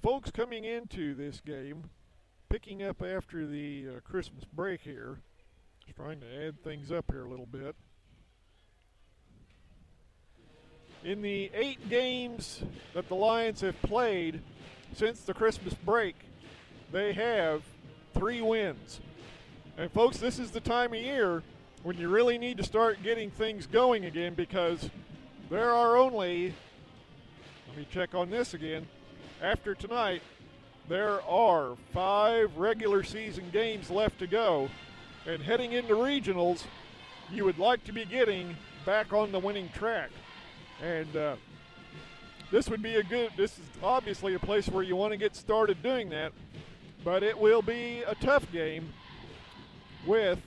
folks coming into this game, picking up after the Christmas break here, just trying to add things up here a little bit. In the 8 games that the Lions have played since the Christmas break, they have 3 wins. And folks, this is the time of year when you really need to start getting things going again, because there are only, let me check on this again, after tonight, there are 5 regular season games left to go. And heading into regionals, you would like to be getting back on the winning track. And this is obviously a place where you want to get started doing that, but it will be a tough game with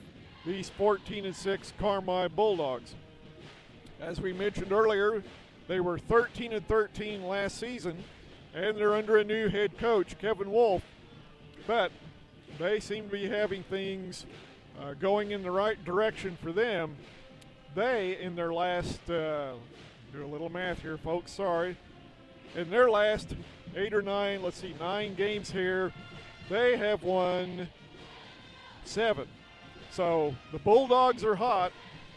these 14-6 Carmi Bulldogs. As we mentioned earlier, they were 13-13 last season, and they're under a new head coach, Kevin Wolf, but they seem to be having things going in the right direction for them. They, in their last, do a little math here, folks, sorry. In their last 8 or 9, 9 games here, they have won 7. So the Bulldogs are hot.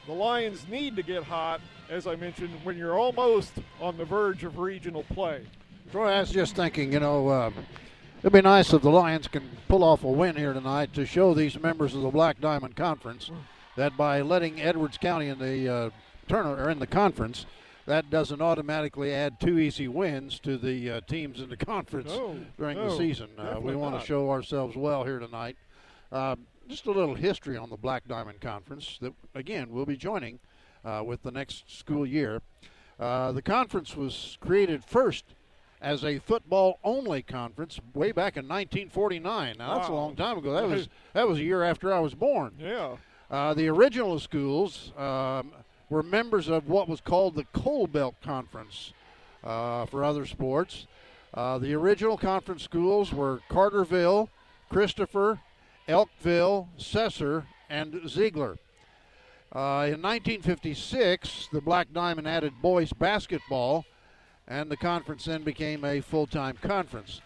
The Lions need to get hot, as I mentioned, when you're almost on the verge of regional play. Troy, I was just thinking, it'd be nice if the Lions can pull off a win here tonight to show these members of the Black Diamond Conference that by letting Edwards County in the tournament or in the conference, that doesn't automatically add 2 easy wins to the teams in the conference during the season. We want to show ourselves well here tonight. Just a little history on the Black Diamond Conference that, again, we'll be joining with the next school year. The conference was created first as a football-only conference way back in 1949. Now, that's a long time ago. That was a year after I was born. Yeah. The original schools were members of what was called the Coal Belt Conference for other sports. The original conference schools were Carterville, Christopher, Elkville, Cesar, and Ziegler. In 1956, the Black Diamond added boys basketball, and the conference then became a full-time conference.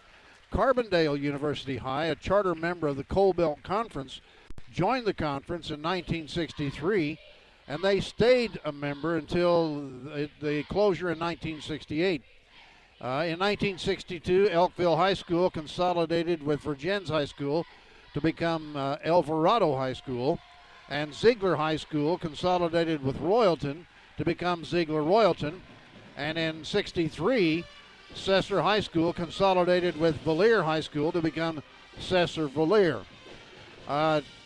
Carbondale University High, a charter member of the Coal Belt Conference, joined the conference in 1963, and they stayed a member until the closure in 1968. In 1962, Elkville High School consolidated with Virgins High School to become Alvarado High School, and Ziegler High School consolidated with Royalton to become Ziegler-Royalton, and in 63, Cesar High School consolidated with Valier High School to become Cesar-Valier.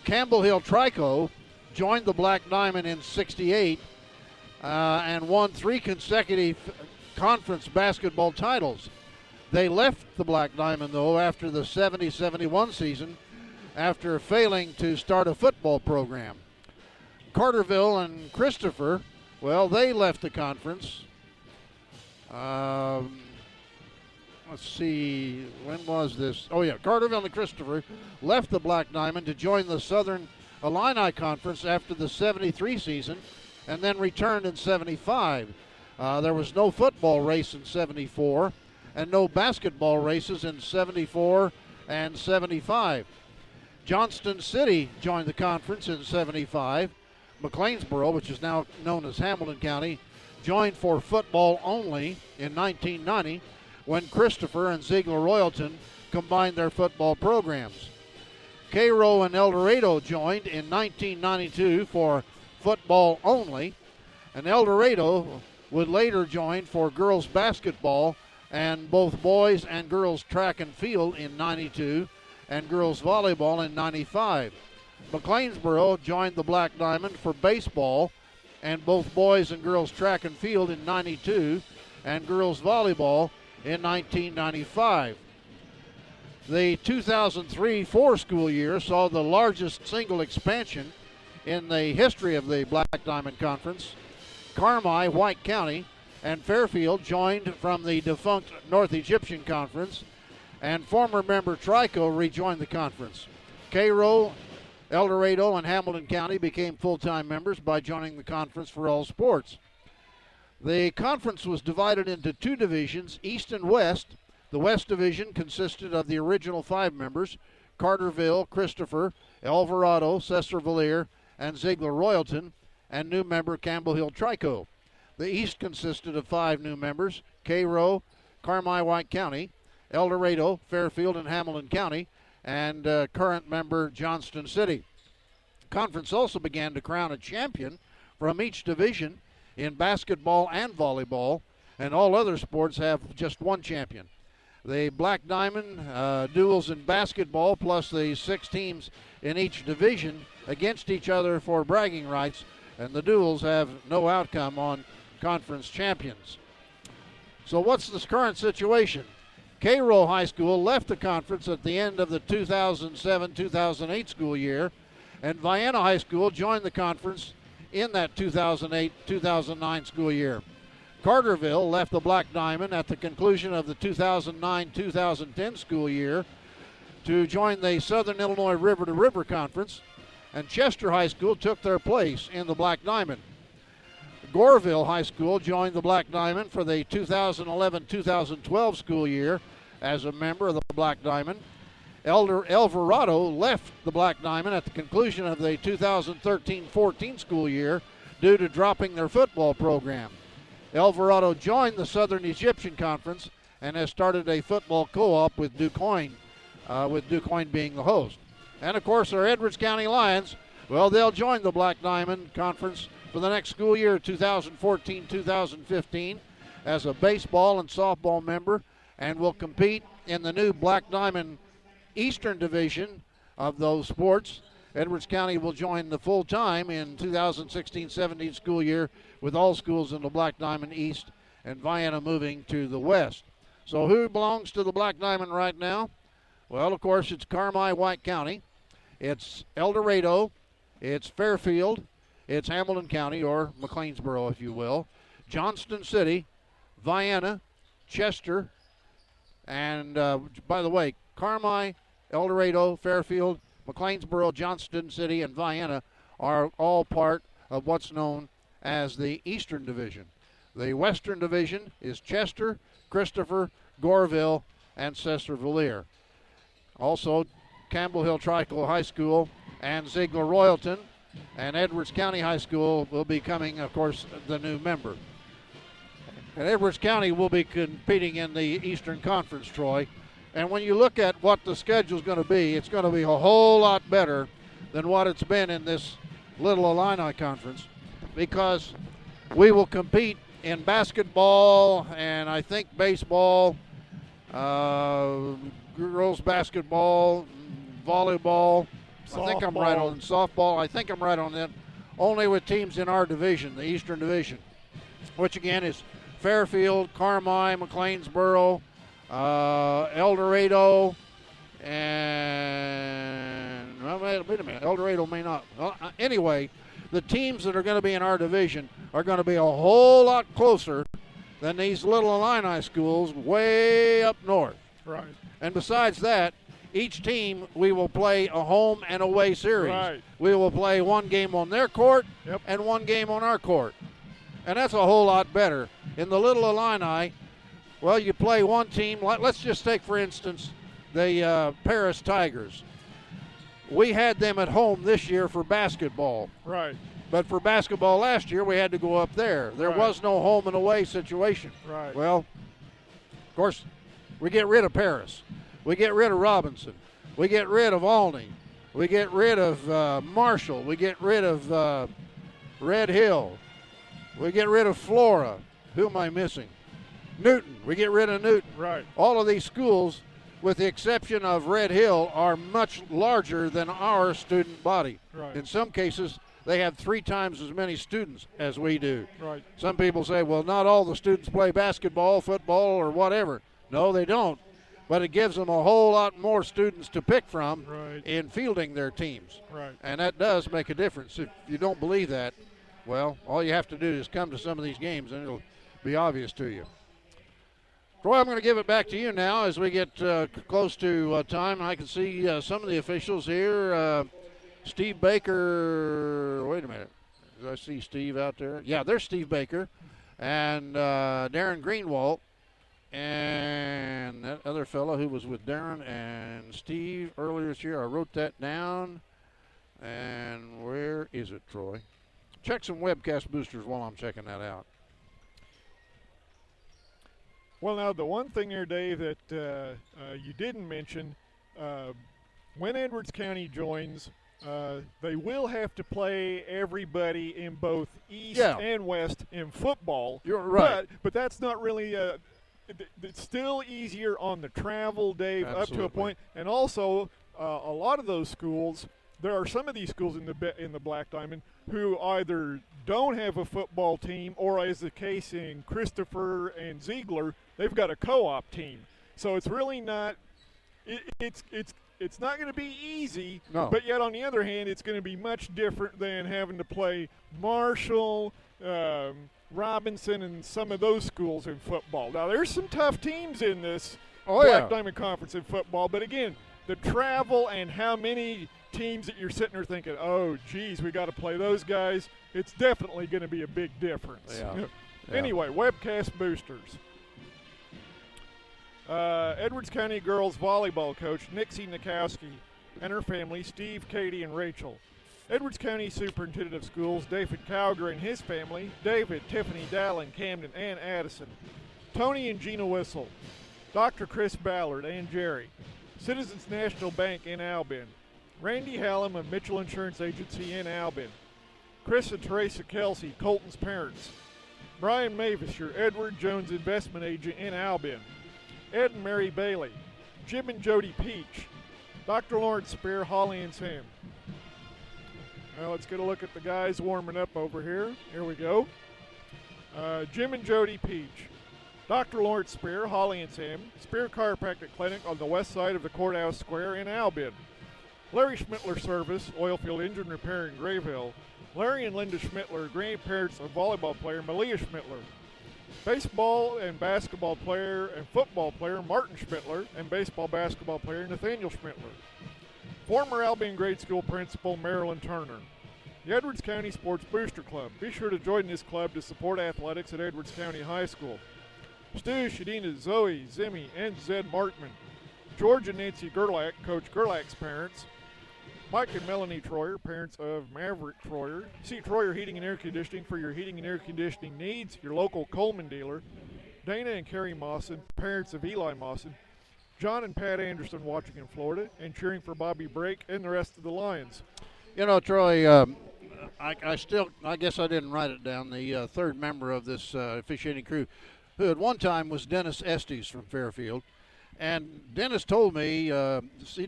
Campbell Hill Trico joined the Black Diamond in 68 and won 3 consecutive conference basketball titles. They left the Black Diamond, though, after the 70-71 season after failing to start a football program. Carterville and Christopher, well, they left the conference. Let's see, when was this? Oh, yeah, Carterville and Christopher left the Black Diamond to join the Southern Illini Conference after the 73 season and then returned in 75. There was no football race in 74 and no basketball races in 74 and 75. Johnston City joined the conference in 75. McLeansboro, which is now known as Hamilton County, joined for football only in 1990 when Christopher and Ziegler-Royalton combined their football programs. Cairo and El Dorado joined in 1992 for football only, and El Dorado would later join for girls basketball and both boys and girls track and field in 92 and girls volleyball in 95. McLeansboro joined the Black Diamond for baseball and both boys and girls track and field in 92 and girls volleyball in 1995. The 2003-04 school year saw the largest single expansion in the history of the Black Diamond Conference. Carmi, White County, and Fairfield joined from the defunct North Egyptian Conference, and former member Trico rejoined the conference. Cairo, El Dorado, and Hamilton County became full-time members by joining the conference for all sports. The conference was divided into 2 divisions, East and West, The West Division consisted of the original 5 members, Carterville, Christopher, Alvarado, Cesar-Villiers, and Ziegler-Royalton, and new member Campbell Hill Trico. The East consisted of 5 new members, Cairo, Carmi White County, El Dorado, Fairfield, and Hamilton County, and current member Johnston City. Conference also began to crown a champion from each division in basketball and volleyball, and all other sports have just one champion. The Black Diamond duels in basketball, plus the 6 teams in each division against each other for bragging rights, and the duels have no outcome on conference champions. So what's the current situation? Cairo High School left the conference at the end of the 2007-2008 school year, and Vienna High School joined the conference in that 2008-2009 school year. Carterville left the Black Diamond at the conclusion of the 2009-2010 school year to join the Southern Illinois River to River Conference, and Chester High School took their place in the Black Diamond. Goreville High School joined the Black Diamond for the 2011-2012 school year as a member of the Black Diamond. Alvarado left the Black Diamond at the conclusion of the 2013-14 school year due to dropping their football program. Alvarado joined the Southern Egyptian Conference and has started a football co-op with DuQuoin being the host. And, of course, our Edwards County Lions, well, they'll join the Black Diamond Conference for the next school year, 2014-2015, as a baseball and softball member, and will compete in the new Black Diamond Eastern Division of those sports. Edwards County will join the full-time in 2016-17 school year with all schools in the Black Diamond East and Vienna moving to the West. So who belongs to the Black Diamond right now? Well, of course, it's Carmi White County. It's El Dorado. It's Fairfield. It's Hamilton County, or McLeansboro, if you will. Johnston City, Vienna, Chester, and by the way, Carmi, El Dorado, Fairfield, McLeansboro, Johnston City, and Vienna are all part of what's known as the Eastern Division. The Western Division is Chester, Christopher, Goreville, and Cesar-Villiers. Also, Campbell Hill Trico High School and Ziegler-Royalton and Edwards County High School will be coming, of course, the new member. And Edwards County will be competing in the Eastern Conference, Troy. And when you look at what the schedule is going to be, it's going to be a whole lot better than what it's been in this little Illini Conference, because we will compete in basketball and I think baseball, girls basketball, volleyball. Softball. I think I'm right on softball. I think I'm right on that. Only with teams in our division, the Eastern Division, which again is Fairfield, Carmi, McLeansboro, El Dorado, and well, wait a minute. El Dorado may not. Well, anyway, the teams that are going to be in our division are going to be a whole lot closer than these little Illini schools way up north. Right. And besides that, each team, we will play a home and away series. Right. We will play one game on their court and one game on our court. And that's a whole lot better. In the little Illini, well, you play one team. Let's just take, for instance, the Paris Tigers. We had them at home this year for basketball. Right. But for basketball last year, we had to go up there. There was no home and away situation. Right. Well, of course, we get rid of Paris. We get rid of Robinson. We get rid of Alney. We get rid of Marshall. We get rid of Red Hill. We get rid of Flora. Who am I missing? Newton. We get rid of Newton. Right. All of these schools, with the exception of Red Hill, are much larger than our student body. Right. In some cases, they have 3 times as many students as we do. Right. Some people say, well, not all the students play basketball, football, or whatever. No, they don't. But it gives them a whole lot more students to pick from in fielding their teams. Right. And that does make a difference. If you don't believe that, well, all you have to do is come to some of these games and it'll be obvious to you. Troy, I'm going to give it back to you now as we get close to time. I can see some of the officials here. Steve Baker, wait a minute. Do I see Steve out there? Yeah, there's Steve Baker and Darren Greenwald. And other fellow who was with Darren and Steve earlier this year. I wrote that down. And where is it, Troy? Check some webcast boosters while I'm checking that out. Well, now, the one thing there, Dave, that you didn't mention, when Edwards County joins, they will have to play everybody in both East and West in football. You're right. But that's not really it's still easier on the travel, Dave, Absolutely. up to a point. And also, a lot of those schools, there are some of these schools in the Black Diamond who either don't have a football team, or as the case in Christopher and Ziegler, they've got a co-op team. So it's really not it's not going to be easy, no. But yet on the other hand, it's going to be much different than having to play Marshall, Robinson, and some of those schools in football. Now, there's some tough teams in this Black Diamond Conference in football, but again, the travel and how many teams that you're sitting there thinking, oh, geez, we got to play those guys, it's definitely going to be a big difference. Yeah. Anyway, webcast boosters. Edwards County girls volleyball coach Nixie Nikowski and her family, Steve, Katie, and Rachel. Edwards County Superintendent of Schools, David Cowger and his family, David, Tiffany, Dallin, Camden, and Addison. Tony and Gina Whistle. Dr. Chris Ballard and Jerry. Citizens National Bank in Albin. Randy Hallam of Mitchell Insurance Agency in Albin. Chris and Teresa Kelsey, Colton's parents. Brian Mavis, your Edward Jones investment agent in Albin. Ed and Mary Bailey. Jim and Jody Peach. Dr. Lawrence Spear, Holly and Sam. Now let's get a look at the guys warming up over here. Here we go. Jim and Jody Peach. Dr. Lawrence Spear, Holly and Sam. Spear Chiropractic Clinic on the west side of the Courthouse Square in Albin. Larry Schmittler Service, Oilfield Engine Repair in Grayville. Larry and Linda Schmittler, grandparents of volleyball player Malia Schmittler. Baseball and basketball player and football player Martin Schmittler, and baseball basketball player Nathaniel Schmittler. Former Albion Grade School principal Marilyn Turner. The Edwards County Sports Booster Club. Be sure to join this club to support athletics at Edwards County High School. Stu, Shadina, Zoe, Zimmy, and Zed Markman. George and Nancy Gerlach, Coach Gerlach's parents. Mike and Melanie Troyer, parents of Maverick Troyer. See Troyer Heating and Air Conditioning for your heating and air conditioning needs. Your local Coleman dealer. Dana and Carrie Mawson, parents of Eli Mawson. John and Pat Anderson watching in Florida and cheering for Bobby Brake and the rest of the Lions. You know, Troy, I guess I didn't write it down. The third member of this officiating crew, who at one time was Dennis Estes from Fairfield. And Dennis told me,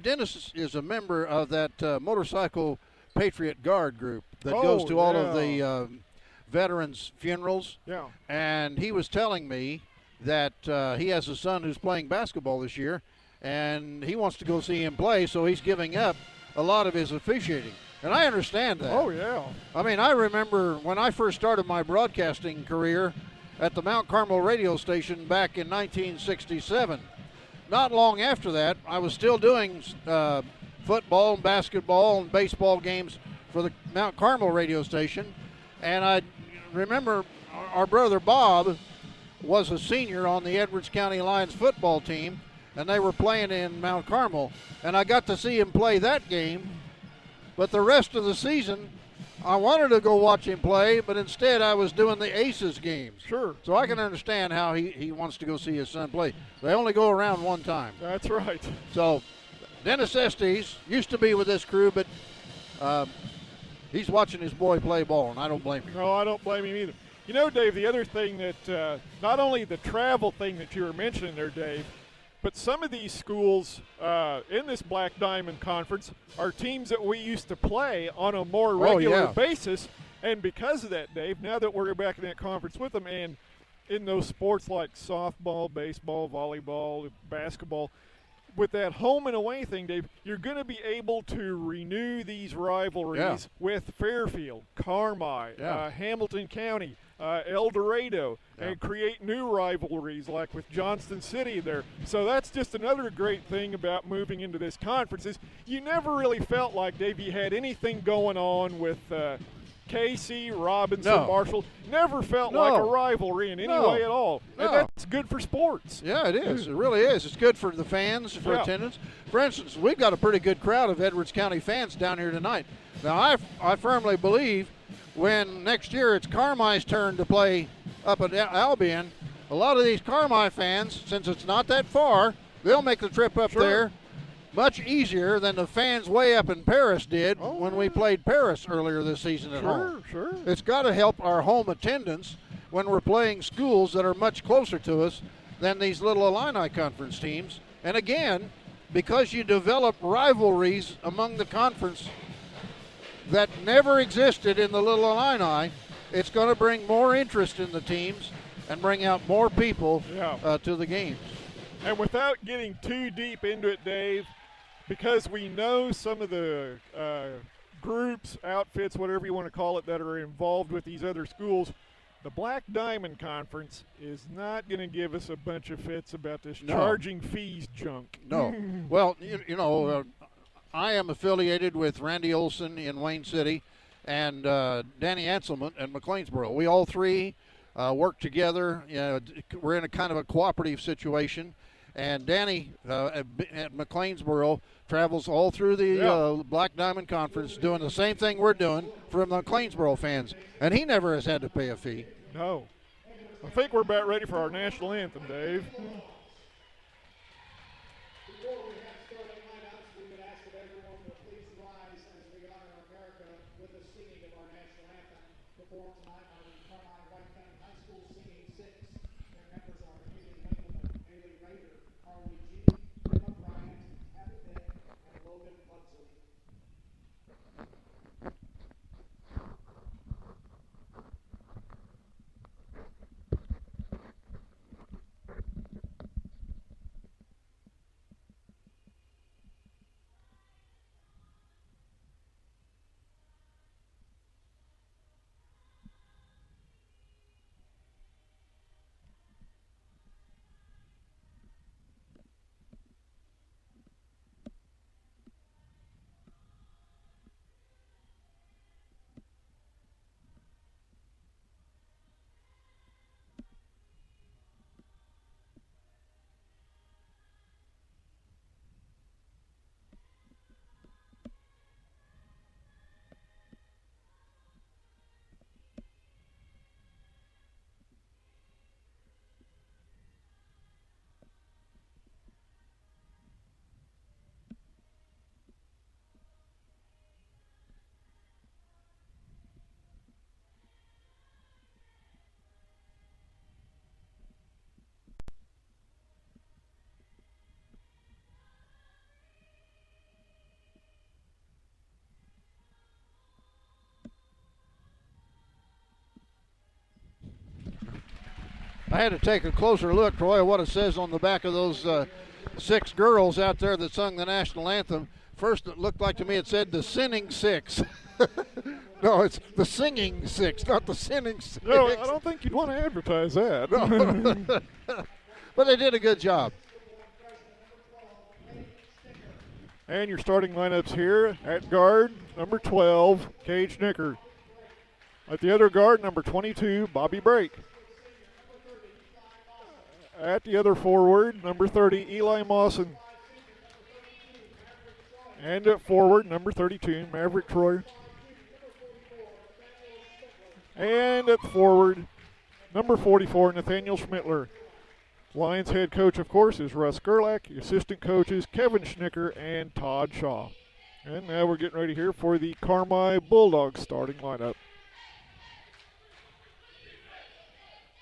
Dennis is a member of that Motorcycle Patriot Guard group that goes to all of the veterans' funerals. Yeah. And he was telling me that he has a son who's playing basketball this year, and he wants to go see him play, so he's giving up a lot of his officiating. And I understand that. Oh, yeah. I mean, I remember when I first started my broadcasting career at the Mount Carmel radio station back in 1967. Not long after that, I was still doing football and basketball and baseball games for the Mount Carmel radio station. And I remember our brother Bob was a senior on the Edwards County Lions football team, and they were playing in Mount Carmel. And I got to see him play that game. But the rest of the season, I wanted to go watch him play, but instead I was doing the Aces games. Sure. So I can understand how he wants to go see his son play. They only go around one time. That's right. So Dennis Estes used to be with this crew, but he's watching his boy play ball, and I don't blame him. No, I don't blame him either. You know, Dave, the other thing that not only the travel thing that you were mentioning there, Dave, but some of these schools in this Black Diamond Conference are teams that we used to play on a more regular basis. And because of that, Dave, now that we're back in that conference with them and in those sports like softball, baseball, volleyball, basketball, with that home and away thing, Dave, you're going to be able to renew these rivalries with Fairfield, Carmi, Hamilton County, El Dorado, and create new rivalries like with Johnston City there. So that's just another great thing about moving into this conference is you never really felt like, Dave, you had anything going on with Casey, Robinson, No. Marshall. Never felt No. like a rivalry in any No. way at all. And No. that's good for sports. Yeah, it is. It really is. It's good for the fans, for Yeah. attendance. For instance, we've got a pretty good crowd of Edwards County fans down here tonight. Now, I firmly believe when next year it's Carmi's turn to play up at Albion, a lot of these Carmi fans, since it's not that far, they'll make the trip up Sure. there much easier than the fans way up in Paris did Oh, when we played Paris earlier this season at home. Sure. It's got to help our home attendance when we're playing schools that are much closer to us than these little Illini Conference teams. And again, because you develop rivalries among the conference that never existed in the little Illini, it's going to bring more interest in the teams and bring out more people to the games. And without getting too deep into it, Dave, because we know some of the groups, outfits, whatever you want to call it, that are involved with these other schools, the Black Diamond Conference is not going to give us a bunch of fits about this charging fees junk. No. Well, I am affiliated with Randy Olson in Wayne City and Danny Anselman in McLeansboro. We all three work together. We're in a kind of a cooperative situation. And Danny at McLeansboro travels all through the Black Diamond Conference doing the same thing we're doing for the McLeansboro fans. And he never has had to pay a fee. No. I think we're about ready for our national anthem, Dave. I had to take a closer look, Troy, at what it says on the back of those 6 girls out there that sung the national anthem. First, it looked like to me it said the sinning 6. No, it's the singing 6, not the sinning 6. No, I don't think you'd want to advertise that. No. But they did a good job. And your starting lineups here at guard, number 12, Cage Nicker. At the other guard, number 22, Bobby Brake. At the other forward, number 30, Eli Mawson. And at forward, number 32, Maverick Troy. And at forward, number 44, Nathaniel Schmittler. Lions head coach, of course, is Russ Gerlach. Assistant coaches, Kevin Schnicker and Todd Shaw. And now we're getting ready here for the Carmi Bulldogs starting lineup.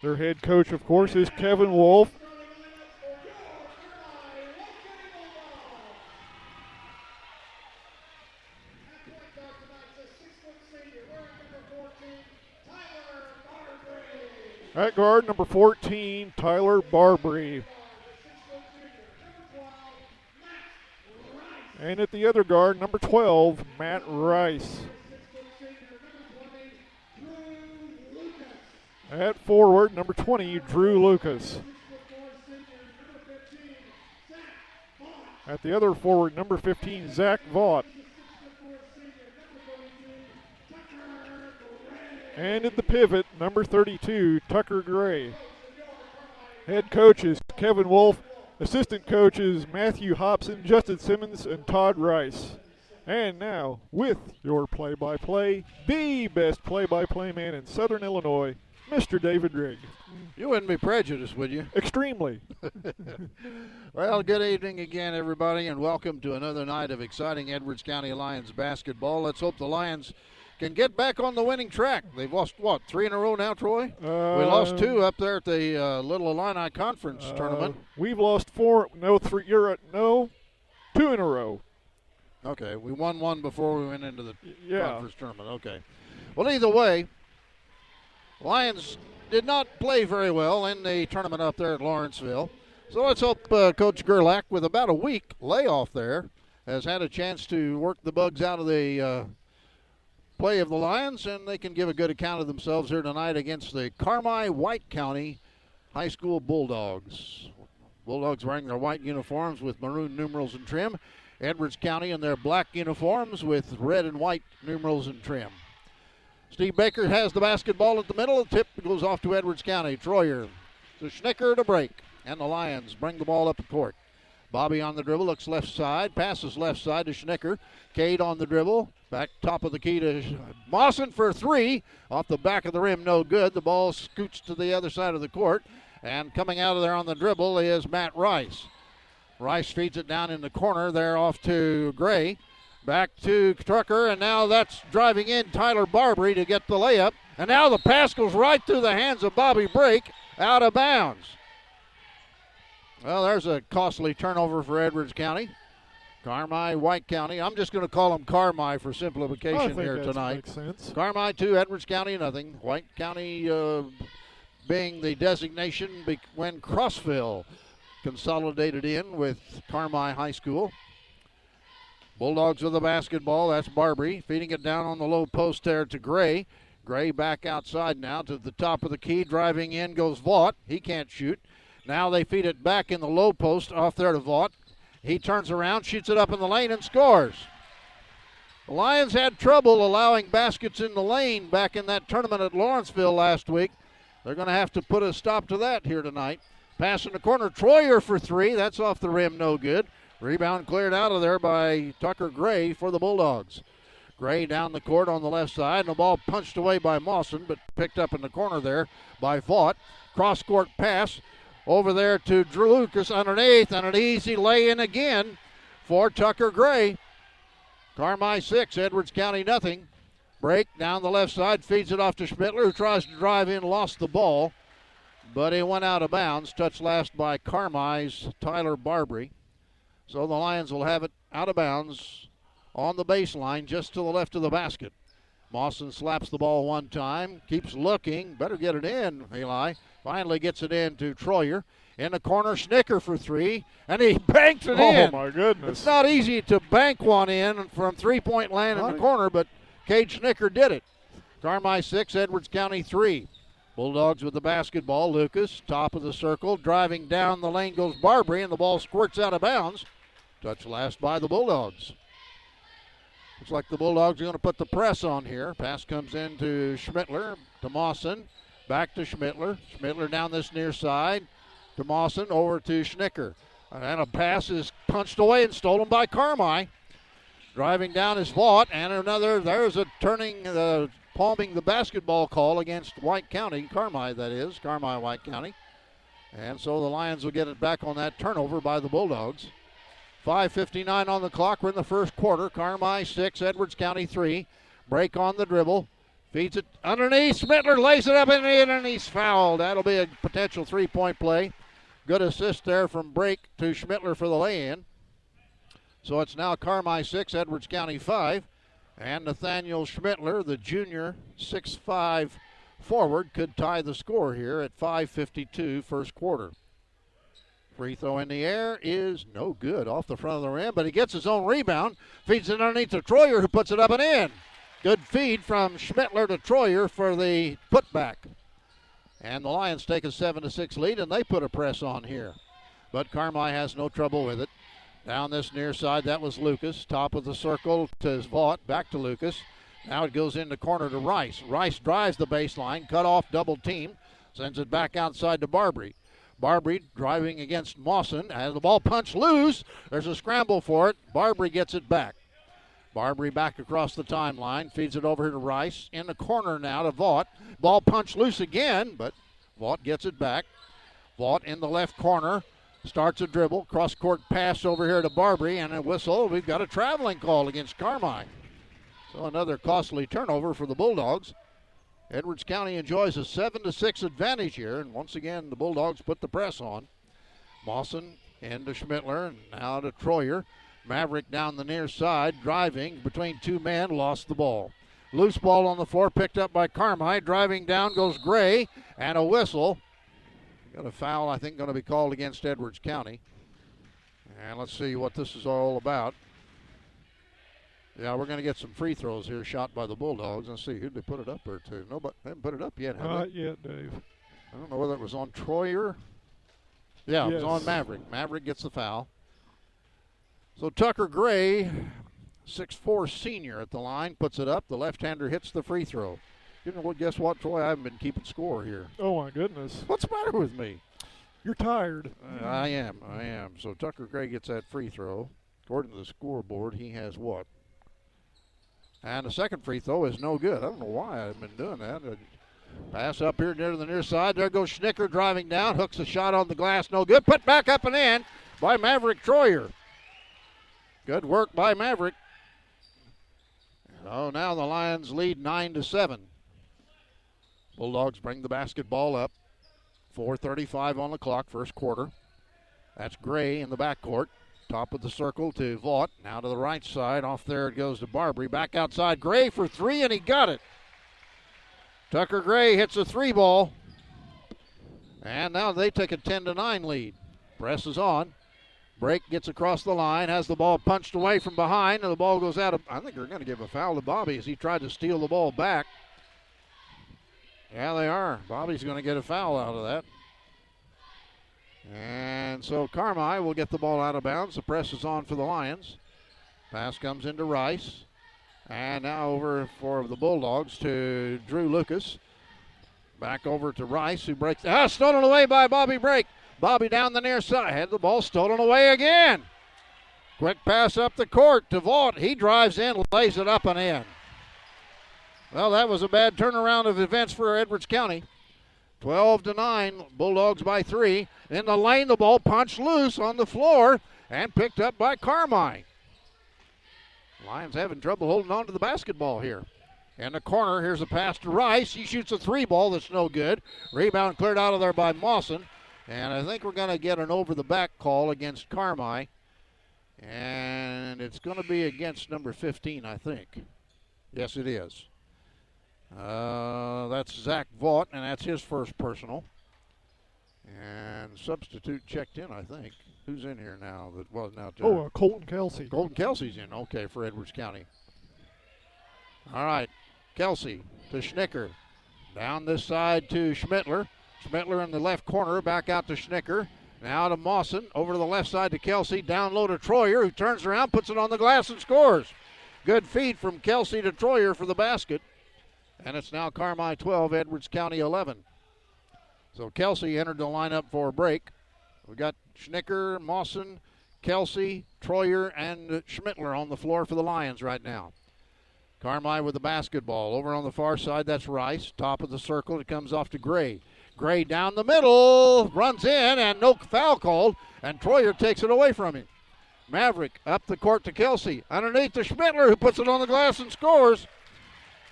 Their head coach, of course, is Kevin Wolf. At guard, number 14, Tyler Barbary. And at the other guard, number 12, Matt Rice. At forward, number 20, Drew Lucas. At the other forward, number 15, Zach Vaught. And at the pivot, number 32, Tucker Gray. Head coaches Kevin Wolf, assistant coaches Matthew Hobson, Justin Simmons, and Todd Rice. And now, with your play-by-play, the best play-by-play man in Southern Illinois, Mr. David Rigg. You wouldn't be prejudiced, would you? Extremely. Well, good evening again, everybody, and welcome to another night of exciting Edwards County Lions basketball. Let's hope the Lions can get back on the winning track. They've lost, 3 in a row now, Troy? We lost 2 up there at the Little Illini Conference tournament. We've lost 4, 2 in a row. Okay, we won 1 before we went into the Yeah. conference tournament. Okay. Well, either way, Lions did not play very well in the tournament up there at Lawrenceville. So let's hope Coach Gerlach, with about a week layoff there, has had a chance to work the bugs out of the play of the Lions, and they can give a good account of themselves here tonight against the Carmi White County High School Bulldogs. Bulldogs wearing their white uniforms with maroon numerals and trim. Edwards County in their black uniforms with red and white numerals and trim. Steve Baker has the basketball at the middle. The tip goes off to Edwards County. Troyer to Schnicker to break. And the Lions bring the ball up the court. Bobby on the dribble, looks left side, passes left side to Schnicker. Cade on the dribble, back top of the key to Mawson for 3. Off the back of the rim, no good. The ball scoots to the other side of the court. And coming out of there on the dribble is Matt Rice. Rice feeds it down in the corner there off to Gray. Back to Tucker, and now that's driving in Tyler Barbary to get the layup. And now the pass goes right through the hands of Bobby Brake, out of bounds. Well, there's a costly turnover for Edwards County. Carmi, White County. I'm just going to call them Carmi for simplification here tonight. Makes sense. Carmi 2, Edwards County nothing. White County being the designation when Crossville consolidated in with Carmi High School. Bulldogs with the basketball. That's Barbary feeding it down on the low post there to Gray. Gray back outside now to the top of the key. Driving in goes Vaught. He can't shoot. Now they feed it back in the low post off there to Vaught. He turns around, shoots it up in the lane, and scores. The Lions had trouble allowing baskets in the lane back in that tournament at Lawrenceville last week. They're going to have to put a stop to that here tonight. Pass in the corner. Troyer for 3. That's off the rim, no good. Rebound cleared out of there by Tucker Gray for the Bulldogs. Gray down the court on the left side, and the ball punched away by Mawson, but picked up in the corner there by Vaught. Cross-court pass over there to Drew Lucas underneath, and an easy lay-in again for Tucker Gray. Carmi 6, Edwards County nothing. Break down the left side, feeds it off to Schmittler, who tries to drive in, lost the ball, but he went out of bounds. Touched last by Carmi's Tyler Barbary. So the Lions will have it out of bounds on the baseline just to the left of the basket. Mawson slaps the ball one time, keeps looking, better get it in, Eli. Finally gets it in to Troyer. In the corner, Schnicker for 3, and he banks it in. Oh, my goodness. It's not easy to bank one in from three-point land in the corner, but Cade Schnicker did it. Carmi 6, Edwards County 3. Bulldogs with the basketball. Lucas, top of the circle, driving down the lane goes Barbary, and the ball squirts out of bounds. Touch last by the Bulldogs. Looks like the Bulldogs are going to put the press on here. Pass comes in to Schmittler, to Mawson, back to Schmittler. Schmittler down this near side to Mawson, over to Schnicker. And a pass is punched away and stolen by Carmi. Driving down is Vaught, and another, there's a palming the basketball call against White County, Carmi that is, Carmi White County. And so the Lions will get it back on that turnover by the Bulldogs. 5:59 on the clock. We're in the first quarter. Carmi 6, Edwards County 3. Break on the dribble. Feeds it underneath. Schmittler lays it up in, and he's fouled. That'll be a potential three-point play. Good assist there from Break to Schmittler for the lay-in. So it's now Carmi 6, Edwards County 5. And Nathaniel Schmittler, the junior 6'5" forward, could tie the score here at 5:52 first quarter. Free throw in the air is no good, off the front of the rim, but he gets his own rebound. Feeds it underneath to Troyer, who puts it up and in. Good feed from Schmittler to Troyer for the putback. And the Lions take a 7-6 lead, and they put a press on here. But Carmi has no trouble with it. Down this near side, that was Lucas. Top of the circle to Vaught, back to Lucas. Now it goes in the corner to Rice. Rice drives the baseline, cut off, double team, sends it back outside to Barbary. Barbary driving against Mawson. Has the ball punched loose. There's a scramble for it. Barbary gets it back. Barbary back across the timeline, feeds it over here to Rice. In the corner now to Vaught. Ball punched loose again, but Vaught gets it back. Vaught in the left corner. Starts a dribble. Cross-court pass over here to Barbary, and a whistle. We've got a traveling call against Carmi. So another costly turnover for the Bulldogs. Edwards County enjoys a 7-6 advantage here, and once again the Bulldogs put the press on. Mawson into Schmittler, now to Troyer. Maverick down the near side, driving between two men, lost the ball. Loose ball on the floor, picked up by Carmi. Driving down goes Gray, and a whistle. Got a foul, I think, going to be called against Edwards County. And let's see what this is all about. Yeah, we're going to get some free throws here shot by the Bulldogs. Let's see, who'd they put it up there to? Nobody, they haven't put it up yet, have Not they? yet, Dave. I don't know whether it was on Troyer. Yeah, Yes. it was on Maverick. Maverick gets the foul. So Tucker Gray, 6'4" senior at the line, puts it up. The left-hander hits the free throw. You know what? Guess what, Troy? I haven't been keeping score here. Oh, my goodness. What's the matter with me? You're tired. I am. So Tucker Gray gets that free throw. According to the scoreboard, he has what? And the second free throw is no good. I don't know why I've been doing that. Pass up here near the near side. There goes Schnicker driving down. Hooks a shot on the glass. No good. Put back up and in by Maverick Troyer. Good work by Maverick. So now the Lions lead 9-7. Bulldogs bring the basketball up. 4:35 on the clock, first quarter. That's Gray in the backcourt. Top of the circle to Vaught. Now to the right side. Off there it goes to Barbary. Back outside. Gray for three, and he got it. Tucker Gray hits a three ball. And now they take a 10-9 lead. Press is on. Brake gets across the line. Has the ball punched away from behind. And the ball goes out of. I think they're going to give a foul to Bobby as he tried to steal the ball back. Yeah, they are. Bobby's going to get a foul out of that. And so Carmi will get the ball out of bounds. The press is on for the Lions. Pass comes into Rice. And now over for the Bulldogs to Drew Lucas. Back over to Rice, who breaks. Stolen away by Bobby Brake. Bobby down the near side. Had the ball stolen away again. Quick pass up the court to Vaught. He drives in, lays it up and in. Well, that was a bad turnaround of events for Edwards County. 12-9, Bulldogs by 3. In the lane, the ball punched loose on the floor and picked up by Carmi. Lions having trouble holding on to the basketball here. In the corner, here's a pass to Rice. He shoots a three ball that's no good. Rebound cleared out of there by Mawson. And I think we're going to get an over-the-back call against Carmi. And it's going to be against number 15, I think. Yes, it is. That's Zach Vaught, and that's his first personal. And substitute checked in, I think. Who's in here now? Colton Kelsey. Colton Kelsey's in, okay, for Edwards County. All right, Kelsey to Schnicker. Down this side to Schmittler. Schmittler in the left corner, back out to Schnicker. Now to Mawson, over to the left side to Kelsey. Down low to Troyer, who turns around, puts it on the glass, and scores. Good feed from Kelsey to Troyer for the basket. And it's now Carmi 12, Edwards County 11. So Kelsey entered the lineup for a break. We got Schnicker, Mawson, Kelsey, Troyer, and Schmittler on the floor for the Lions right now. Carmi with the basketball. Over on the far side, that's Rice. Top of the circle, it comes off to Gray. Gray down the middle, runs in, and no foul called, and Troyer takes it away from him. Maverick up the court to Kelsey. Underneath to Schmittler, who puts it on the glass and scores.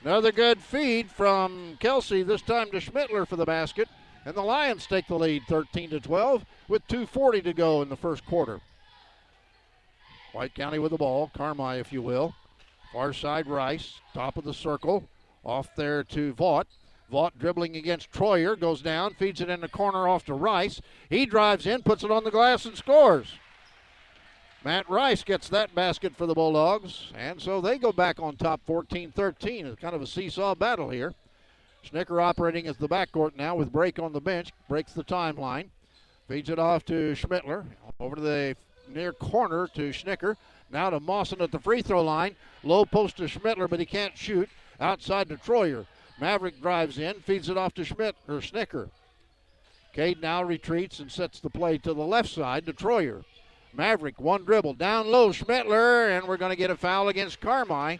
Another good feed from Kelsey, this time to Schmittler for the basket. And the Lions take the lead 13-12 with 2:40 to go in the first quarter. White County with the ball, Carmi if you will. Far side Rice, top of the circle. Off there to Vaught. Vaught dribbling against Troyer, goes down, feeds it in the corner off to Rice. He drives in, puts it on the glass and scores. Matt Rice gets that basket for the Bulldogs, and so they go back on top 14-13. It's kind of a seesaw battle here. Schnicker operating as the backcourt now with Brake on the bench. Breaks the timeline. Feeds it off to Schmittler. Over to the near corner to Schnicker. Now to Mawson at the free throw line. Low post to Schmittler, but he can't shoot. outside to Troyer. Maverick drives in, feeds it off to Schnicker. Cade now retreats and sets the play to the left side to Troyer. Maverick, one dribble, down low, Schmittler, and we're going to get a foul against Carmi.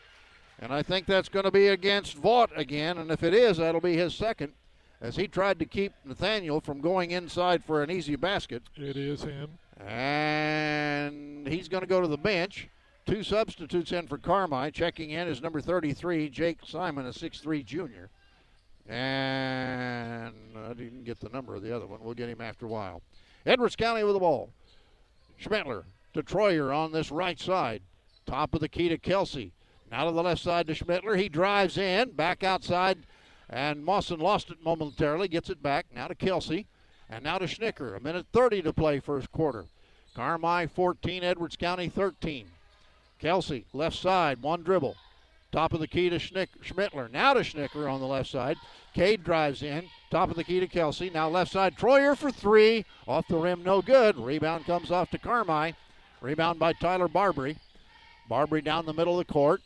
And I think that's going to be against Vaught again, and if it is, that'll be his second, as he tried to keep Nathaniel from going inside for an easy basket. It is him. And he's going to go to the bench. 2 substitutes in for Carmi. Checking in is number 33, Jake Simon, a 6'3 junior. And I didn't get the number of the other one. We'll get him after a while. Edwards County with the ball. Schmittler to Troyer on this right side. Top of the key to Kelsey. Now to the left side to Schmittler. He drives in, back outside, and Mawson lost it momentarily. Gets it back. Now to Kelsey. And now to Schnicker. 1:30 to play first quarter. Carmi 14, Edwards County 13. Kelsey, left side, one dribble. Top of the key to Schmittler. Now to Schnicker on the left side. Cade drives in. Top of the key to Kelsey. Now left side, Troyer for 3. Off the rim, no good. Rebound comes off to Carmi. Rebound by Tyler Barbary. Barbary down the middle of the court.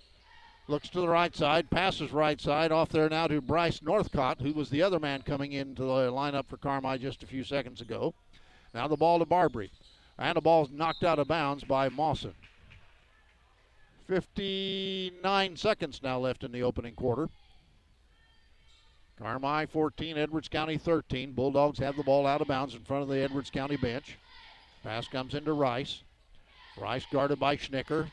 Looks to the right side, passes right side. Off there now to Bryce Northcott, who was the other man coming into the lineup for Carmi just a few seconds ago. Now the ball to Barbary. And the ball's knocked out of bounds by Mawson. 59 seconds now left in the opening quarter. Carmi 14, Edwards County 13. Bulldogs have the ball out of bounds in front of the Edwards County bench. Pass comes into Rice. Rice guarded by Schnicker.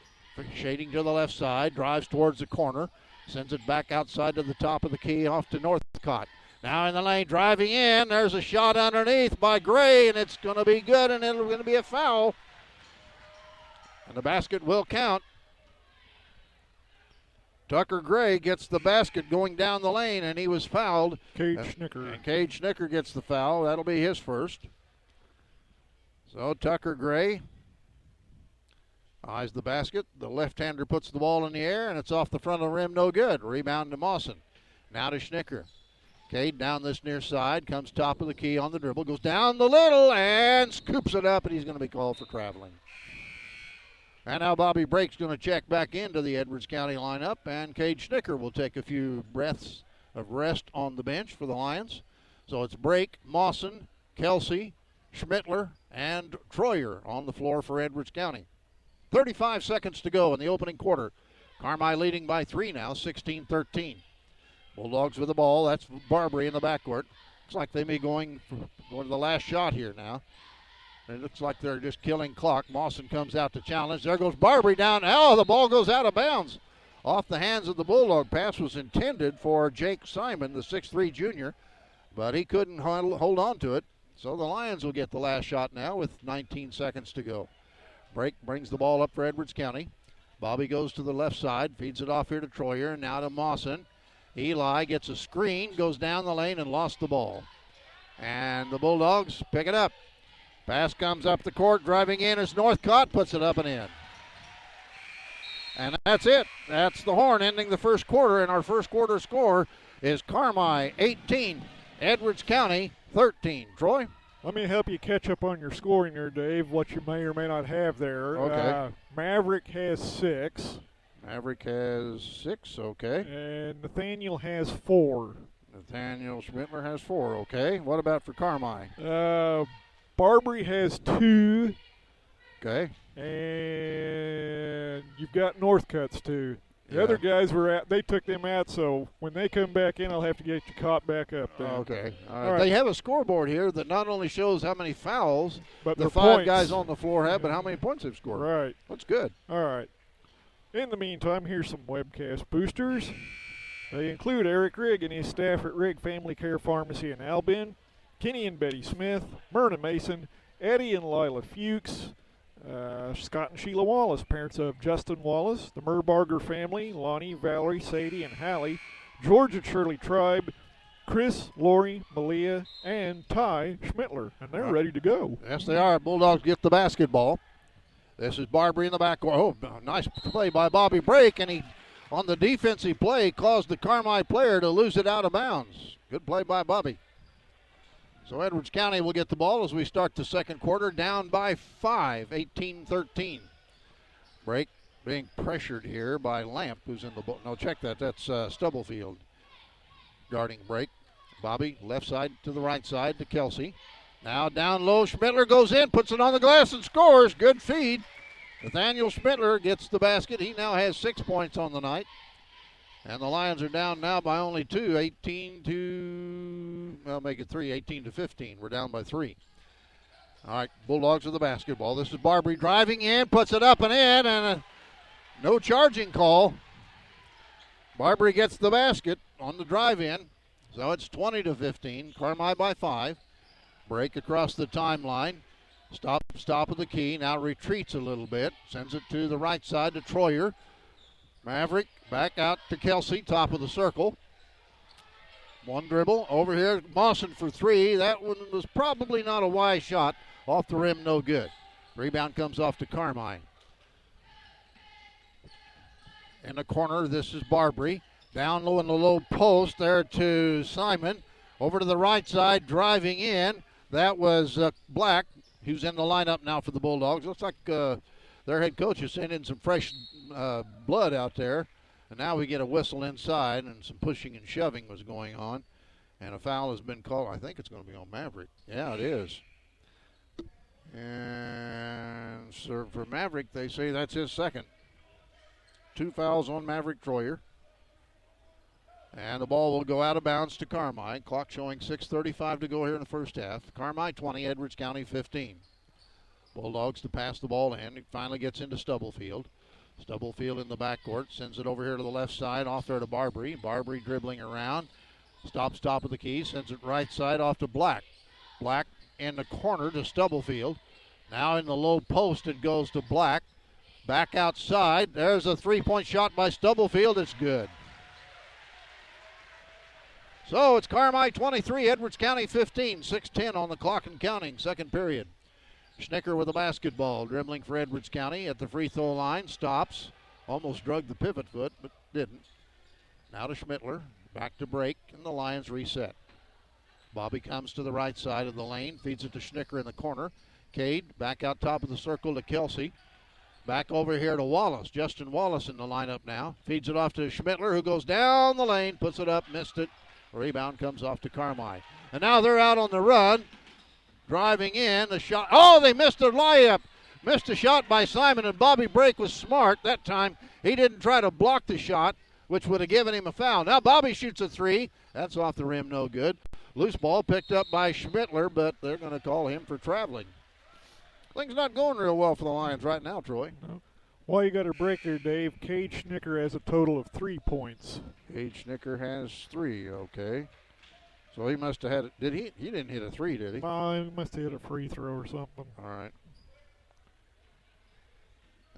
Shading to the left side, drives towards the corner, sends it back outside to the top of the key, off to Northcott. Now in the lane, driving in. There's a shot underneath by Gray, and it's going to be good, and it's going to be a foul. And the basket will count. Tucker Gray gets the basket going down the lane, and he was fouled. Cade Schnicker. And Cade Schnicker gets the foul. That'll be his first. So Tucker Gray eyes the basket. The left-hander puts the ball in the air, and it's off the front of the rim, no good. Rebound to Mawson. Now to Schnicker. Cade down this near side, comes top of the key on the dribble, goes down the little, and scoops it up, and he's going to be called for traveling. And now Bobby Brake's going to check back into the Edwards County lineup, and Cade Schnicker will take a few breaths of rest on the bench for the Lions. So it's Brake, Mawson, Kelsey, Schmittler, and Troyer on the floor for Edwards County. 35 seconds to go in the opening quarter. Carmi leading by 3 now, 16-13. Bulldogs with the ball. That's Barbary in the backcourt. Looks like they may be going to the last shot here now. It looks like they're just killing clock. Mawson comes out to challenge. There goes Barbary down. Oh, the ball goes out of bounds. Off the hands of the Bulldog. Pass was intended for Jake Simon, the 6'3 junior, but he couldn't hold on to it. So the Lions will get the last shot now with 19 seconds to go. Brake brings the ball up for Edwards County. Bobby goes to the left side, feeds it off here to Troyer, and now to Mawson. Eli gets a screen, goes down the lane, and lost the ball. And the Bulldogs pick it up. Pass comes up the court, driving in as Northcott puts it up and in. And that's it. That's the horn ending the first quarter, and our first quarter score is Carmi 18, Edwards County 13. Troy? Let me help you catch up on your scoring there, Dave, what you may or may not have there. Okay. Maverick has 6. Maverick has 6, okay. And Nathaniel has 4. Nathaniel Schmittler has 4, okay. What about for Carmi? Barbary has 2. Okay. And you've got Northcutt's 2. The other guys they took them out, so when they come back in, I'll have to get you caught back up there. Okay. All right. They have a scoreboard here that not only shows how many fouls but the 5 points. guys on the floor have, but how many points they've scored. Right. That's good. All right. In the meantime, here's some webcast boosters. They include Eric Rigg and his staff at Rigg Family Care Pharmacy in Albin, Kenny and Betty Smith, Myrna Mason, Eddie and Lila Fuchs, Scott and Sheila Wallace, parents of Justin Wallace, the Merbarger family, Lonnie, Valerie, Sadie, and Hallie, George and Shirley Tribe, Chris, Lori, Malia, and Ty Schmittler, and they're ready to go. Yes, they are. Bulldogs get the basketball. This is Barbary in the backcourt. Oh, nice play by Bobby Brake, and he, on the defensive play, caused the Carmi player to lose it out of bounds. Good play by Bobby. So Edwards County will get the ball as we start the second quarter, down by 5, 18-13. Brake being pressured here by Lamp, who's in the ball. No, check that. That's Stubblefield guarding break. Bobby left side to the right side to Kelsey. Now down low, Schmittler goes in, puts it on the glass and scores. Good feed. Nathaniel Schmittler gets the basket. He now has 6 points on the night. And the Lions are down now by only 2, 18 to, well, make it 3, 18 to 15. We're down by 3. All right, Bulldogs with the basketball. This is Barbary driving in, puts it up and in, and no charging call. Barbary gets the basket on the drive-in. So it's 20 to 15. Carmi by 5. Break across the timeline. Stop of the key. Now retreats a little bit. Sends it to the right side to Troyer. Maverick back out to Kelsey, top of the circle. One dribble over here. Mawson for 3. That one was probably not a wise shot. Off the rim, no good. Rebound comes off to Carmi. In the corner, this is Barbary. Down low in the low post there to Simon. Over to the right side, driving in. That was Black, who's in the lineup now for the Bulldogs. Looks like their head coach is sending some fresh blood out there. And now we get a whistle inside, and some pushing and shoving was going on. And a foul has been called. I think it's going to be on Maverick. Yeah, it is. And so for Maverick, they say that's his second. 2 fouls on Maverick Troyer. And the ball will go out of bounds to Carmi. Clock showing 6:35 to go here in the first half. Carmi 20, Edwards County 15. Bulldogs to pass the ball in. It finally gets into Stubblefield. Stubblefield in the backcourt. Sends it over here to the left side. Off there to Barbary. Barbary dribbling around. Stops top of the key. Sends it right side off to Black. Black in the corner to Stubblefield. Now in the low post it goes to Black. Back outside. There's a 3-point shot by Stubblefield. It's good. So it's Carmi 23, Edwards County 15, 6:10 on the clock and counting, second period. Schnicker with the basketball, dribbling for Edwards County at the free throw line, stops, almost drug the pivot foot, but didn't. Now to Schmittler, back to break, and the Lions reset. Bobby comes to the right side of the lane, feeds it to Schnicker in the corner. Cade back out top of the circle to Kelsey. Back over here to Wallace. Justin Wallace in the lineup now. Feeds it off to Schmittler, who goes down the lane, puts it up, missed it. Rebound comes off to Carmi. And now they're out on the run. Driving in. The shot. Oh, they missed a layup. Missed a shot by Simon, and Bobby Brake was smart that time. He didn't try to block the shot, which would have given him a foul. Now Bobby shoots a 3. That's off the rim, no good. Loose ball picked up by Schmittler, but they're going to call him for traveling. Things not going real well for the Lions right now, Troy. No. Well, you got a break there, Dave. Cade Schnicker has a total of 3 points. Cade Schnicker has 3, okay. So he must have had it. Did he? He didn't hit a 3, did he? He must have hit a free throw or something. All right.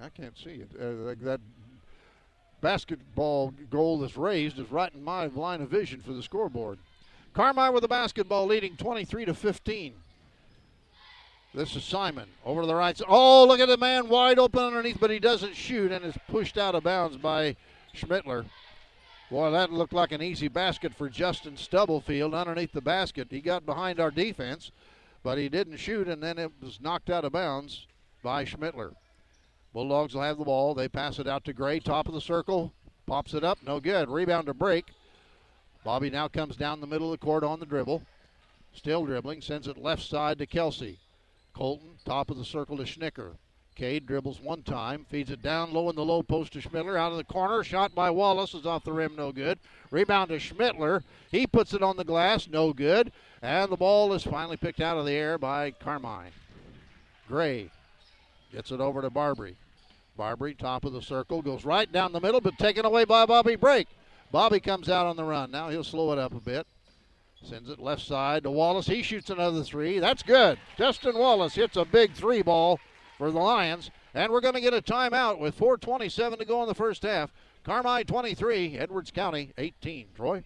I can't see it. That basketball goal that's raised is right in my line of vision for the scoreboard. Carmi with the basketball, leading 23 to 15. This is Simon over to the right side. Oh, look at the man wide open underneath, but he doesn't shoot and is pushed out of bounds by Schmittler. Boy, that looked like an easy basket for Justin Stubblefield underneath the basket. He got behind our defense, but he didn't shoot, and then it was knocked out of bounds by Schmittler. Bulldogs will have the ball. They pass it out to Gray, top of the circle. Pops it up, no good. Rebound to break. Bobby now comes down the middle of the court on the dribble. Still dribbling, sends it left side to Kelsey. Colton, top of the circle to Schnicker. Cade dribbles one time, feeds it down low in the low post to Schmittler. Out of the corner, shot by Wallace is off the rim, no good. Rebound to Schmittler. He puts it on the glass, no good. And the ball is finally picked out of the air by Carmi. Gray gets it over to Barbary. Barbary, top of the circle, goes right down the middle, but taken away by Bobby Brake. Bobby comes out on the run. Now he'll slow it up a bit. Sends it left side to Wallace. He shoots another 3. That's good. Justin Wallace hits a big 3 ball for the Lions. And we're going to get a timeout with 4:27 to go in the first half. Carmi 23, Edwards County 18. Troy?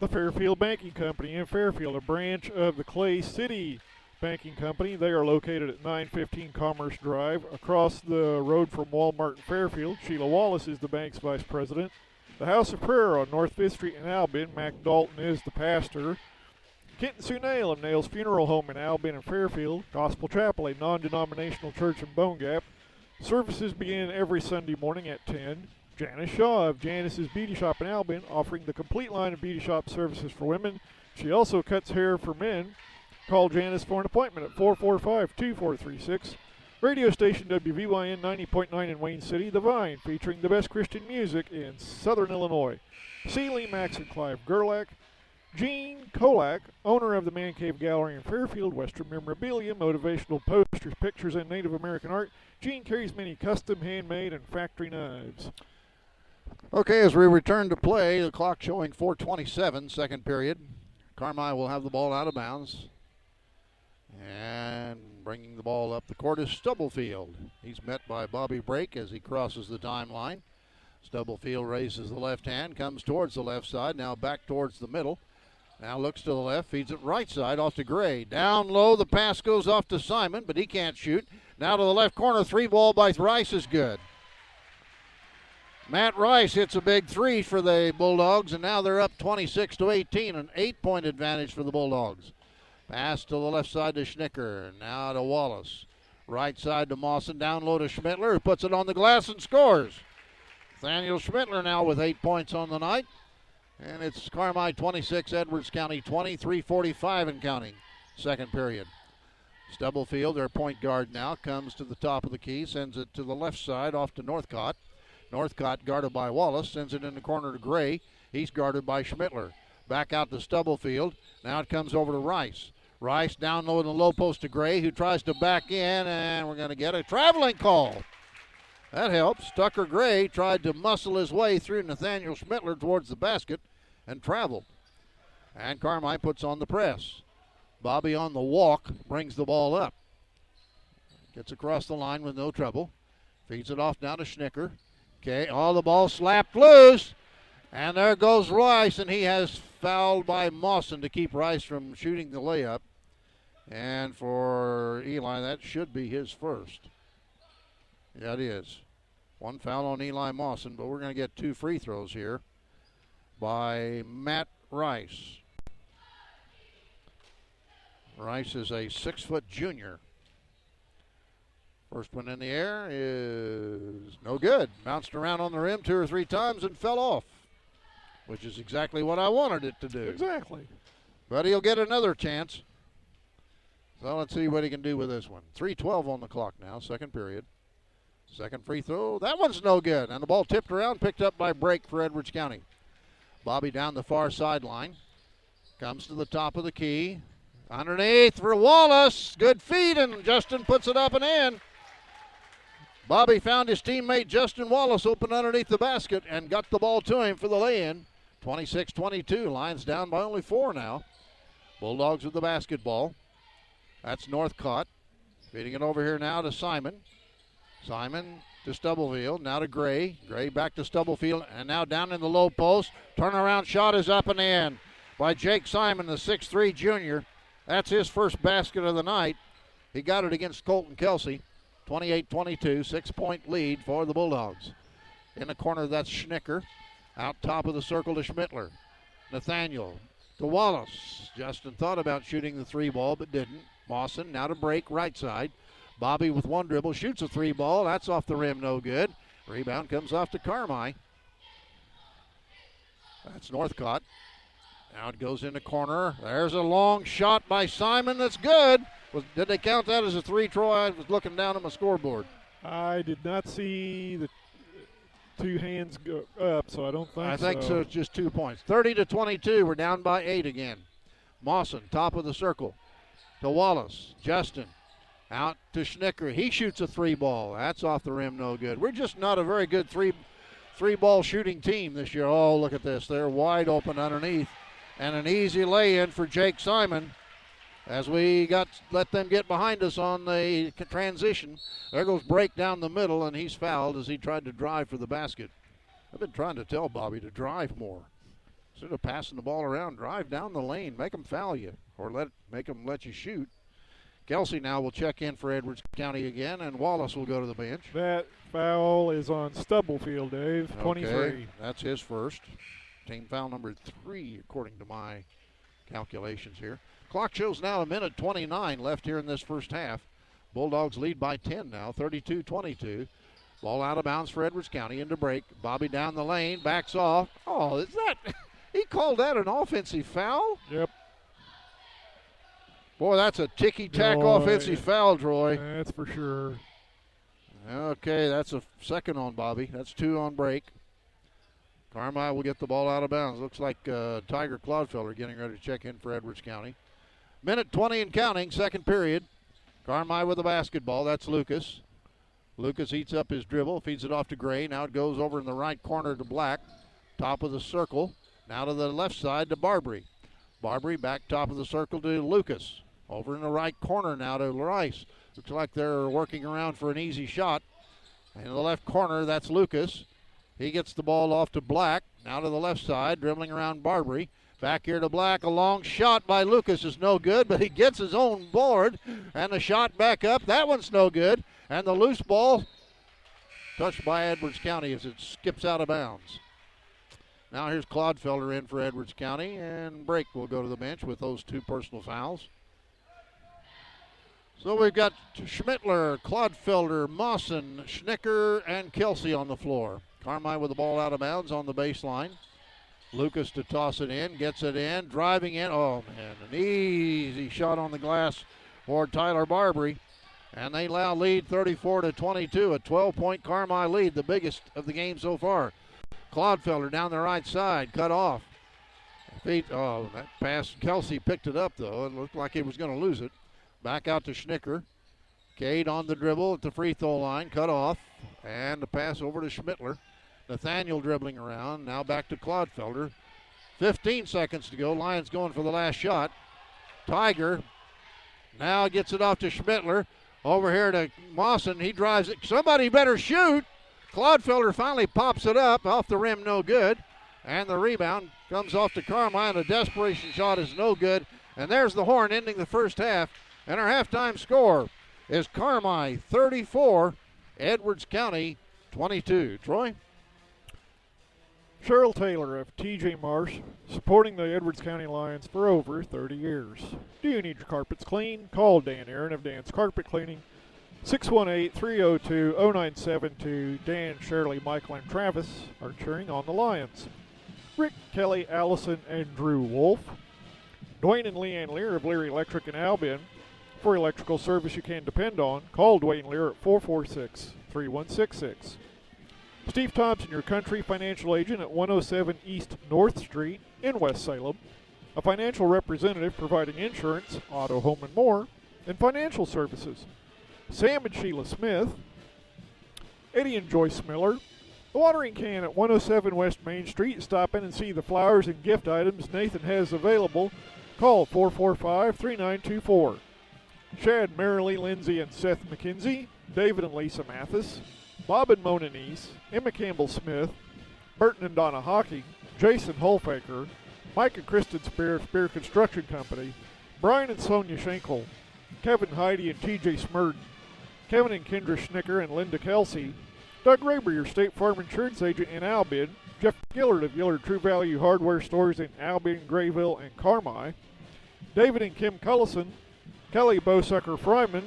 The Fairfield Banking Company in Fairfield, a branch of the Clay City Banking Company. They are located at 915 Commerce Drive, across the road from Walmart in Fairfield. Sheila Wallace is the bank's vice president. The House of Prayer on North 5th Street in Albin. Mac Dalton is the pastor. Kenton Sue Nail of Nail's Funeral Home in Albin and Fairfield. Gospel Chapel, a non-denominational church in Bone Gap. Services begin every Sunday morning at 10. Janice Shaw of Janice's Beauty Shop in Albion, offering the complete line of beauty shop services for women. She also cuts hair for men. Call Janice for an appointment at 445-2436. Radio station WVYN 90.9 in Wayne City, The Vine, featuring the best Christian music in Southern Illinois. Seeley, Max, and Clive Gerlach. Gene Kolak, owner of the Man Cave Gallery in Fairfield, Western memorabilia, motivational posters, pictures, and Native American art. Gene carries many custom, handmade, and factory knives. Okay, as we return to play, the clock showing 4:27, second period. Carmi will have the ball out of bounds. And bringing the ball up the court is Stubblefield. He's met by Bobby Brake as he crosses the timeline. Stubblefield raises the left hand, comes towards the left side, now back towards the middle. Now looks to the left, feeds it right side off to Gray. Down low, the pass goes off to Simon, but he can't shoot. Now to the left corner, three ball by Rice is good. Matt Rice hits a big three for the Bulldogs, and now they're up 26-18, an 8-point advantage for the Bulldogs. Pass to the left side to Schnicker, now to Wallace. Right side to Mawson, down low to Schmittler, who puts it on the glass and scores. Nathaniel Schmittler now with 8 points on the night. And it's Carmi 26, Edwards County 23-45 and counting. Second period. Stubblefield, their point guard now, comes to the top of the key, sends it to the left side off to Northcott. Northcott guarded by Wallace, sends it in the corner to Gray. He's guarded by Schmittler. Back out to Stubblefield. Now it comes over to Rice. Rice down low in the low post to Gray, who tries to back in, and we're going to get a traveling call. That helps. Tucker Gray tried to muscle his way through Nathaniel Schmittler towards the basket and traveled. And Carmi puts on the press. Bobby on the walk brings the ball up. Gets across the line with no trouble. Feeds it off now to Schnicker. Okay, the ball slapped loose. And there goes Rice, and he has fouled by Mawson to keep Rice from shooting the layup. And for Eli, that should be his first. Yeah, it is. One foul on Eli Mawson, but we're going to get 2 free throws here by Matt Rice. Rice is a 6-foot junior. First one in the air is no good. Bounced around on the rim 2 or 3 times and fell off, which is exactly what I wanted it to do. Exactly. But he'll get another chance. So let's see what he can do with this one. 3:12 on the clock now, second period. Second free throw. That one's no good. And the ball tipped around, picked up by Brake for Edwards County. Bobby down the far sideline. Comes to the top of the key. Underneath for Wallace. Good feed, and Justin puts it up and in. Bobby found his teammate Justin Wallace open underneath the basket and got the ball to him for the lay-in. 26-22. Lions down by only 4 now. Bulldogs with the basketball. That's Northcott. Feeding it over here now to Simon. Simon to Stubblefield. Now to Gray. Gray back to Stubblefield. And now down in the low post. Turnaround shot is up and in by Jake Simon, the 6'3 junior. That's his first basket of the night. He got it against Colton Kelsey. 28-22, 6-point lead for the Bulldogs. In the corner, that's Schnicker. Out top of the circle to Schmittler. Nathaniel to Wallace. Justin thought about shooting the 3 ball, but didn't. Mawson now to Brake, right side. Bobby with one dribble shoots a 3 ball. That's off the rim, no good. Rebound comes off to Carmi. That's Northcott. Now it goes in the corner. There's a long shot by Simon that's good. Did they count that as a 3, Troy? I was looking down at my scoreboard. I did not see the 2 hands go up, so I don't think so. I think so. It's just 2 points. 30-22. We're down by 8 again. Mawson, top of the circle. To Wallace. Justin. Out to Schnicker. He shoots a 3 ball. That's off the rim, no good. We're just not a very good three ball shooting team this year. Oh, look at this. They're wide open underneath. And an easy lay-in for Jake Simon. As we let them get behind us on the transition. There goes Brake down the middle, and he's fouled as he tried to drive for the basket. I've been trying to tell Bobby to drive more. Instead of passing the ball around, drive down the lane. Make them foul you, or make them let you shoot. Kelsey now will check in for Edwards County again, and Wallace will go to the bench. That foul is on Stubblefield, Dave, 23. Okay, that's his first. Team foul number 3, according to my calculations here. Clock shows now 1:29 left here in this first half. Bulldogs lead by 10 now, 32-22. Ball out of bounds for Edwards County into break. Bobby down the lane, backs off. Oh, is that, he called that an offensive foul? Yep. Boy, that's a ticky-tack offensive foul, Troy. That's for sure. Okay, that's a second on Bobby. That's 2 on break. Carmi will get the ball out of bounds. Looks like Tiger Clodfelder getting ready to check in for Edwards County. Minute 20 and counting, second period. Carmi with the basketball. That's Lucas. Lucas eats up his dribble, feeds it off to Gray. Now it goes over in the right corner to Black. Top of the circle. Now to the left side to Barbary. Barbary back top of the circle to Lucas. Over in the right corner now to Rice. Looks like they're working around for an easy shot. And in the left corner, that's Lucas. He gets the ball off to Black. Now to the left side, dribbling around Barbary. Back here to Black. A long shot by Lucas is no good, but he gets his own board. And the shot back up. That one's no good. And the loose ball touched by Edwards County as it skips out of bounds. Now here's Clodfelder in for Edwards County, and Brake will go to the bench with those 2 personal fouls. So we've got Schmittler, Clodfelder, Mawson, Schnicker, and Kelsey on the floor. Carmi with the ball out of bounds on the baseline. Lucas to toss it in, gets it in, driving in. Oh, man, an easy shot on the glass for Tyler Barbary. And they now lead 34-22, a 12-point Carmi lead, the biggest of the game so far. Clodfelder down the right side, cut off. That pass, Kelsey picked it up, though. It looked like he was going to lose it. Back out to Schnicker. Cade on the dribble at the free throw line, cut off. And the pass over to Schmittler. Nathaniel dribbling around, now back to Clodfelder. 15 seconds to go, Lions going for the last shot. Tiger now gets it off to Schmittler. Over here to Mawson, he drives it. Somebody better shoot. Clodfelder finally pops it up, off the rim, no good. And the rebound comes off to Carmi, and a desperation shot is no good. And there's the horn ending the first half. And our halftime score is Carmi 34, Edwards County 22. Troy? Cheryl Taylor of TJ Marsh, supporting the Edwards County Lions for over 30 years. Do you need your carpets clean? Call Dan Aaron of Dan's Carpet Cleaning, 618-302-0972. Dan, Shirley, Michael, and Travis are cheering on the Lions. Rick, Kelly, Allison, and Drew Wolf. Dwayne and Leanne Lear of Lear Electric in Albion. For electrical service you can depend on, call Dwayne Lear at 446-3166. Steve Thompson, your country financial agent at 107 East North Street in West Salem. A financial representative providing insurance, auto, home, and more, and financial services. Sam and Sheila Smith. Eddie and Joyce Miller. The watering can at 107 West Main Street. Stop in and see the flowers and gift items Nathan has available. Call 445-3924. Chad, Marilee, Lindsay, and Seth McKenzie. David and Lisa Mathis. Bob and Mona Neese, Emma Campbell-Smith, Burton and Donna Hockey, Jason Holfaker, Mike and Kristen Spear Construction Company, Brian and Sonia Schenkel, Kevin Heidi and TJ Smurden, Kevin and Kendra Schnicker and Linda Kelsey, Doug Raber, your State Farm Insurance Agent in Albion, Jeff Gillard of Gillard True Value Hardware Stores in Albion, Grayville, and Carmi, David and Kim Cullison, Kelly Bosucker Fryman,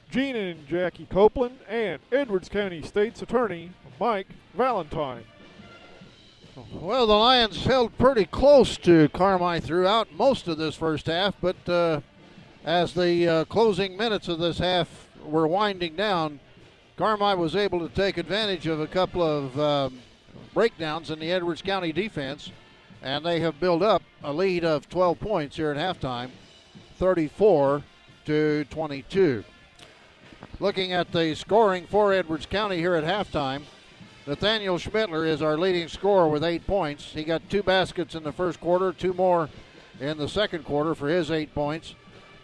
Gene and Jackie Copeland, and Edwards County State's Attorney Mike Valentine. Well, the Lions held pretty close to Carmi throughout most of this first half, but as the closing minutes of this half were winding down, Carmi was able to take advantage of a couple of breakdowns in the Edwards County defense, and they have built up a lead of 12 points here at halftime, 34-22. Looking at the scoring for Edwards County here at halftime, Nathaniel Schmittler is our leading scorer with 8 points. He got 2 baskets in the first quarter, 2 more in the second quarter for his 8 points.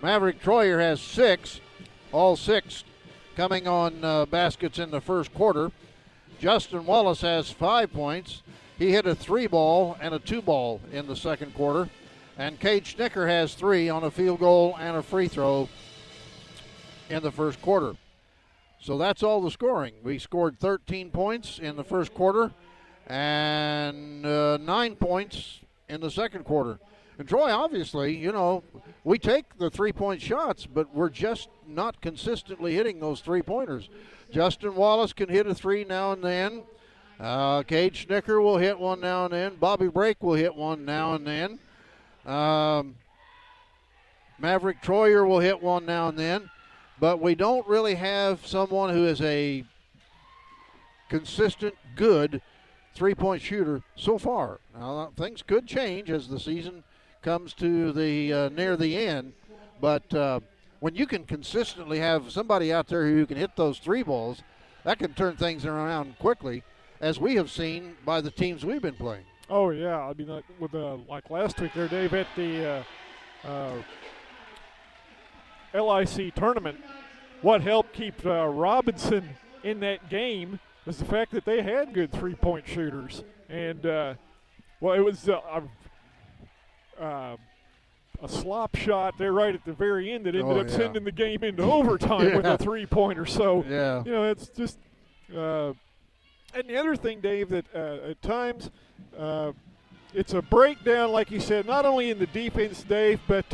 Maverick Troyer has 6, all 6 coming on baskets in the first quarter. Justin Wallace has 5 points. He hit a 3-ball and a 2-ball in the second quarter. And Cade Schnicker has 3 on a field goal and a free throw in the first quarter. So that's all the scoring. We scored 13 points in the first quarter and 9 points in the second quarter. And Troy, obviously, we take the three-point shots, but we're just not consistently hitting those three-pointers. Justin Wallace can hit a three now and then. Cade Schnicker will hit one now and then. Bobby Brake will hit one now and then. Maverick Troyer will hit one now and then. But we don't really have someone who is a consistent, good three-point shooter so far. Now, things could change as the season comes to the near the end. But when you can consistently have somebody out there who can hit those three balls, that can turn things around quickly, as we have seen by the teams we've been playing. Oh, yeah. I mean, like last week there, Dave, at the LIC tournament, what helped keep Robinson in that game was the fact that they had good three-point shooters. And, it was a slop shot there right at the very end that ended up sending the game into overtime with a three-pointer. So, it's just and the other thing, Dave, that at times it's a breakdown, like you said, not only in the defense, Dave, but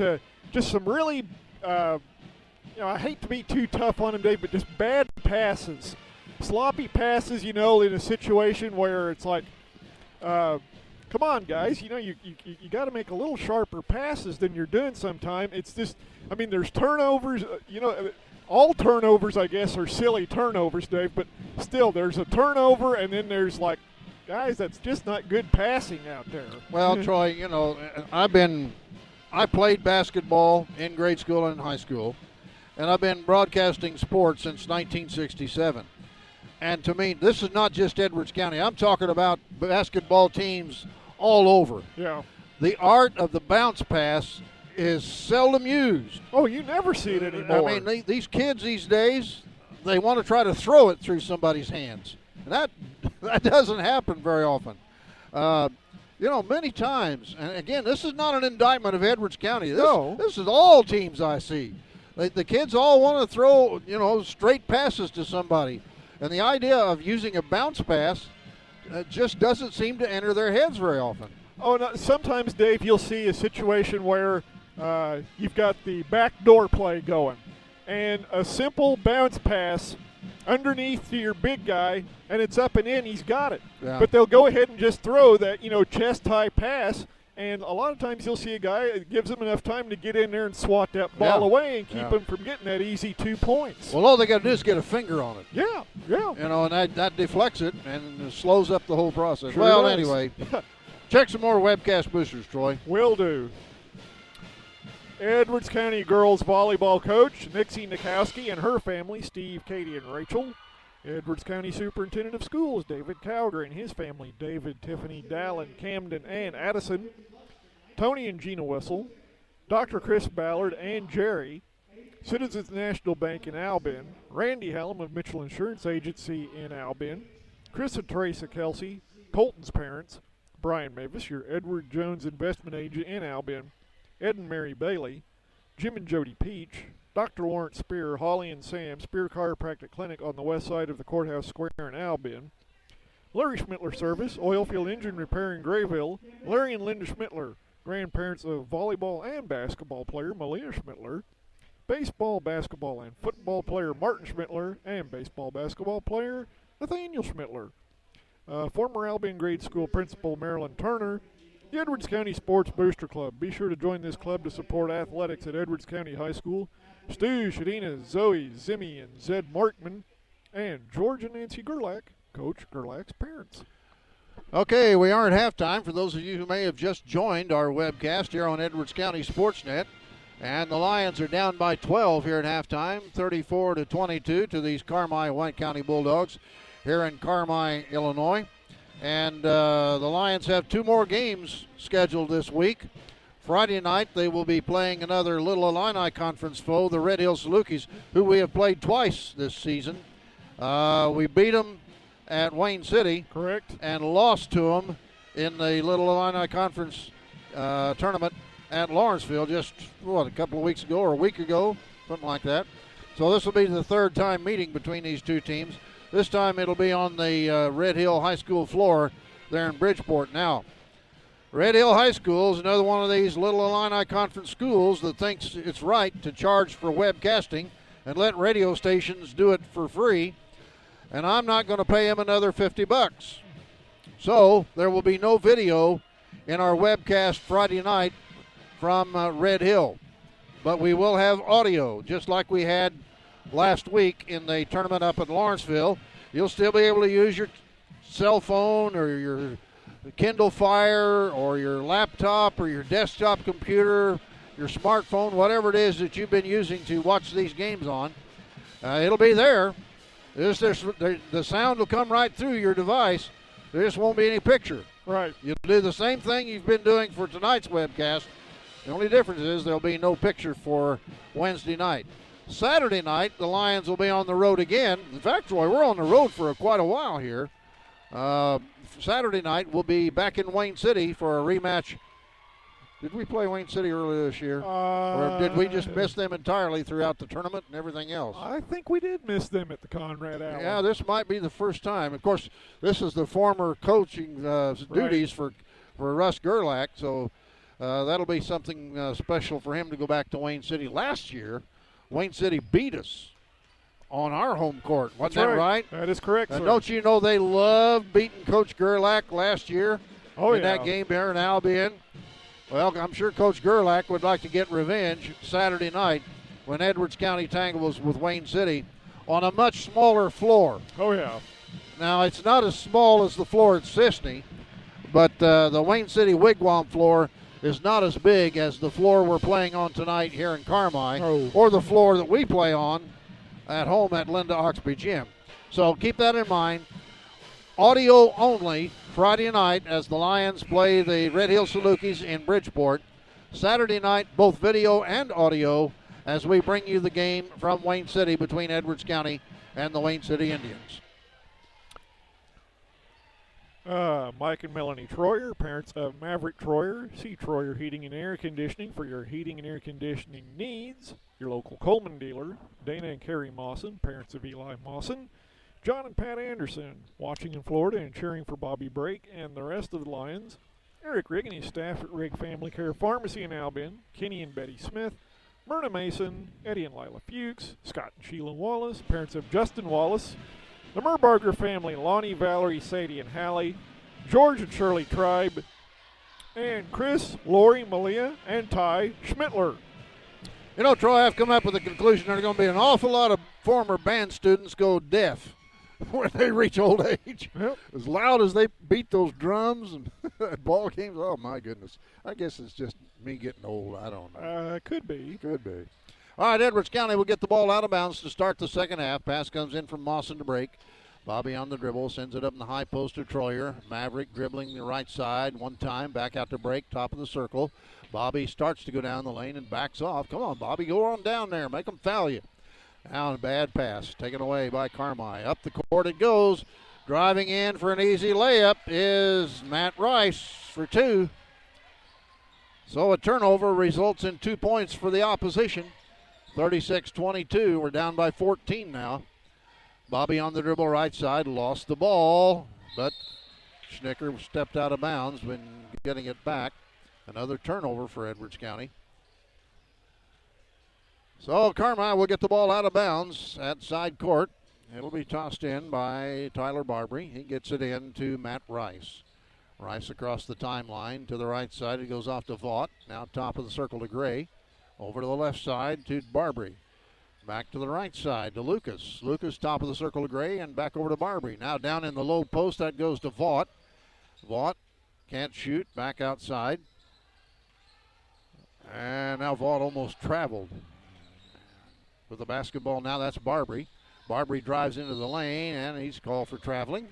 just some really, I hate to be too tough on him, Dave, but just bad passes. Sloppy passes, in a situation where it's like, come on, guys, you got to make a little sharper passes than you're doing sometime. It's just, there's turnovers, all turnovers, I guess, are silly turnovers, Dave, but still, there's a turnover, and then there's like, guys, that's just not good passing out there. Well, Troy, I played basketball in grade school and high school, and I've been broadcasting sports since 1967. And to me, this is not just Edwards County. I'm talking about basketball teams all over. Yeah. The art of the bounce pass is seldom used. Oh, you never see it anymore. These kids these days, they want to try to throw it through somebody's hands. And that doesn't happen very often. Many times, and again, this is not an indictment of Edwards County. This is all teams I see. The kids all want to throw, straight passes to somebody. And the idea of using a bounce pass just doesn't seem to enter their heads very often. Oh, no, sometimes, Dave, you'll see a situation where you've got the backdoor play going, and a simple bounce pass underneath to your big guy, and it's up and in, he's got it. Yeah. But they'll go ahead and just throw that, chest-high pass, and a lot of times you'll see a guy, it gives him enough time to get in there and swat that ball away and keep him from getting that easy 2 points. Well, all they got to do is get a finger on it. Yeah. And that deflects it and slows up the whole process. Sure well, does. Anyway, check some more webcast boosters, Troy. Will do. Edwards County girls volleyball coach Nixie Nikowski and her family, Steve, Katie, and Rachel. Edwards County Superintendent of Schools, David Cowger, and his family, David, Tiffany, Dallin, Camden, and Addison. Tony and Gina Wessel. Dr. Chris Ballard and Jerry. Citizens National Bank in Albin. Randy Hallam of Mitchell Insurance Agency in Albin. Chris and Teresa Kelsey, Colton's parents. Brian Mavis, your Edward Jones investment agent in Albin. Ed and Mary Bailey. Jim and Jody Peach. Dr. Lawrence Spear, Holly and Sam, Spear Chiropractic Clinic on the west side of the Courthouse Square in Albin. Larry Schmittler Service, Oilfield Engine Repair in Grayville. Larry and Linda Schmittler, grandparents of volleyball and basketball player Malia Schmittler. Baseball, basketball, and football player Martin Schmittler, and baseball, basketball player Nathaniel Schmittler. Former Albion Grade School principal Marilyn Turner. The Edwards County Sports Booster Club. Be sure to join this club to support athletics at Edwards County High School. Stu, Shadina, Zoe, Zimmy, and Zed Markman, and George and Nancy Gerlach, Coach Gerlach's parents. Okay, we are at halftime. For those of you who may have just joined our webcast here on Edwards County Sportsnet, and the Lions are down by 12 here at halftime, 34-22 to these Carmi White County Bulldogs here in Carmi, Illinois. And the Lions have two more games scheduled this week. Friday night, they will be playing another Little Illini Conference foe, the Red Hill Salukis, who we have played twice this season. We beat them at Wayne City. Correct. And lost to them in the Little Illini Conference tournament at Lawrenceville just, a couple of weeks ago or a week ago, something like that. So this will be the third time meeting between these two teams. This time it'll be on the Red Hill High School floor there in Bridgeport. Now, Red Hill High School is another one of these little Illini Conference schools that thinks it's right to charge for webcasting and let radio stations do it for free. And I'm not going to pay him another $50. So there will be no video in our webcast Friday night from Red Hill. But we will have audio, just like we had last week in the tournament up at Lawrenceville. You'll still be able to use your cell phone or your Kindle Fire or your laptop or your desktop computer, your smartphone, whatever it is that you've been using to watch these games on. It'll be there. The sound will come right through your device. There just won't be any picture. Right. You'll do the same thing you've been doing for tonight's webcast. The only difference is there'll be no picture for Wednesday night. Saturday night, the Lions will be on the road again. In fact, Troy, we're on the road for quite a while here. Saturday night, we'll be back in Wayne City for a rematch. Did we play Wayne City earlier this year? Or did we just miss them entirely throughout the tournament and everything else? I think we did miss them at the Conrad Allen. Yeah, this might be the first time. Of course, this is the former coaching duties for Russ Gerlach, so that'll be something special for him to go back to Wayne City. Last year, Wayne City beat us on our home court. Wasn't that right? That is correct, sir. Don't you know they loved beating Coach Gerlach last year in that game there in Albion? Well, I'm sure Coach Gerlach would like to get revenge Saturday night when Edwards County tangles with Wayne City on a much smaller floor. Oh, yeah. Now, it's not as small as the floor at Sisney, but the Wayne City Wigwam floor is not as big as the floor we're playing on tonight here in Carmi or the floor that we play on at home at Linda Oxby Gym. So keep that in mind. Audio only Friday night as the Lions play the Red Hill Salukis in Bridgeport. Saturday night, both video and audio as we bring you the game from Wayne City between Edwards County and the Wayne City Indians. Mike and Melanie Troyer, parents of Maverick Troyer. See Troyer Heating and Air Conditioning for your heating and air conditioning needs. Your local Coleman dealer. Dana and Carrie Mawson, parents of Eli Mawson. John and Pat Anderson, watching in Florida and cheering for Bobby Brake and the rest of the Lions. Eric Rigg and his staff at Rigg Family Care Pharmacy in Albion. Kenny and Betty Smith. Myrna Mason, Eddie and Lila Fuchs. Scott and Sheila Wallace, parents of Justin Wallace. The Merbarger family, Lonnie, Valerie, Sadie, and Hallie. George and Shirley Tribe. And Chris, Lori, Malia, and Ty Schmittler. You know, Troy, I've come up with the conclusion there are going to be an awful lot of former band students go deaf when they reach old age. Yep. As loud as they beat those drums and at ball games, oh, my goodness. I guess it's just me getting old. I don't know. Could be. Could be. All right, Edwards County will get the ball out of bounds to start the second half. Pass comes in from Mawson to Brake. Bobby on the dribble, sends it up in the high post to Troyer. Maverick dribbling the right side one time, back out to Brake, top of the circle. Bobby starts to go down the lane and backs off. Come on, Bobby, go on down there. Make them foul you. Now a bad pass, taken away by Carmi. Up the court it goes. Driving in for an easy layup is Matt Rice for two. So a turnover results in 2 points for the opposition. 36-22. We're down by 14 now. Bobby on the dribble right side, lost the ball, but Schnicker stepped out of bounds when getting it back. Another turnover for Edwards County. So Carmi will get the ball out of bounds at side court. It'll be tossed in by Tyler Barbary. He gets it in to Matt Rice. Rice across the timeline to the right side. It goes off to Vaught. Now top of the circle to Gray. Over to the left side to Barbary. Back to the right side to Lucas. Lucas top of the circle to Gray and back over to Barbary. Now down in the low post, that goes to Vaught. Vaught can't shoot. Back outside. And now Vaught almost traveled with the basketball. Now that's Barbary. Barbary drives into the lane, and he's called for traveling.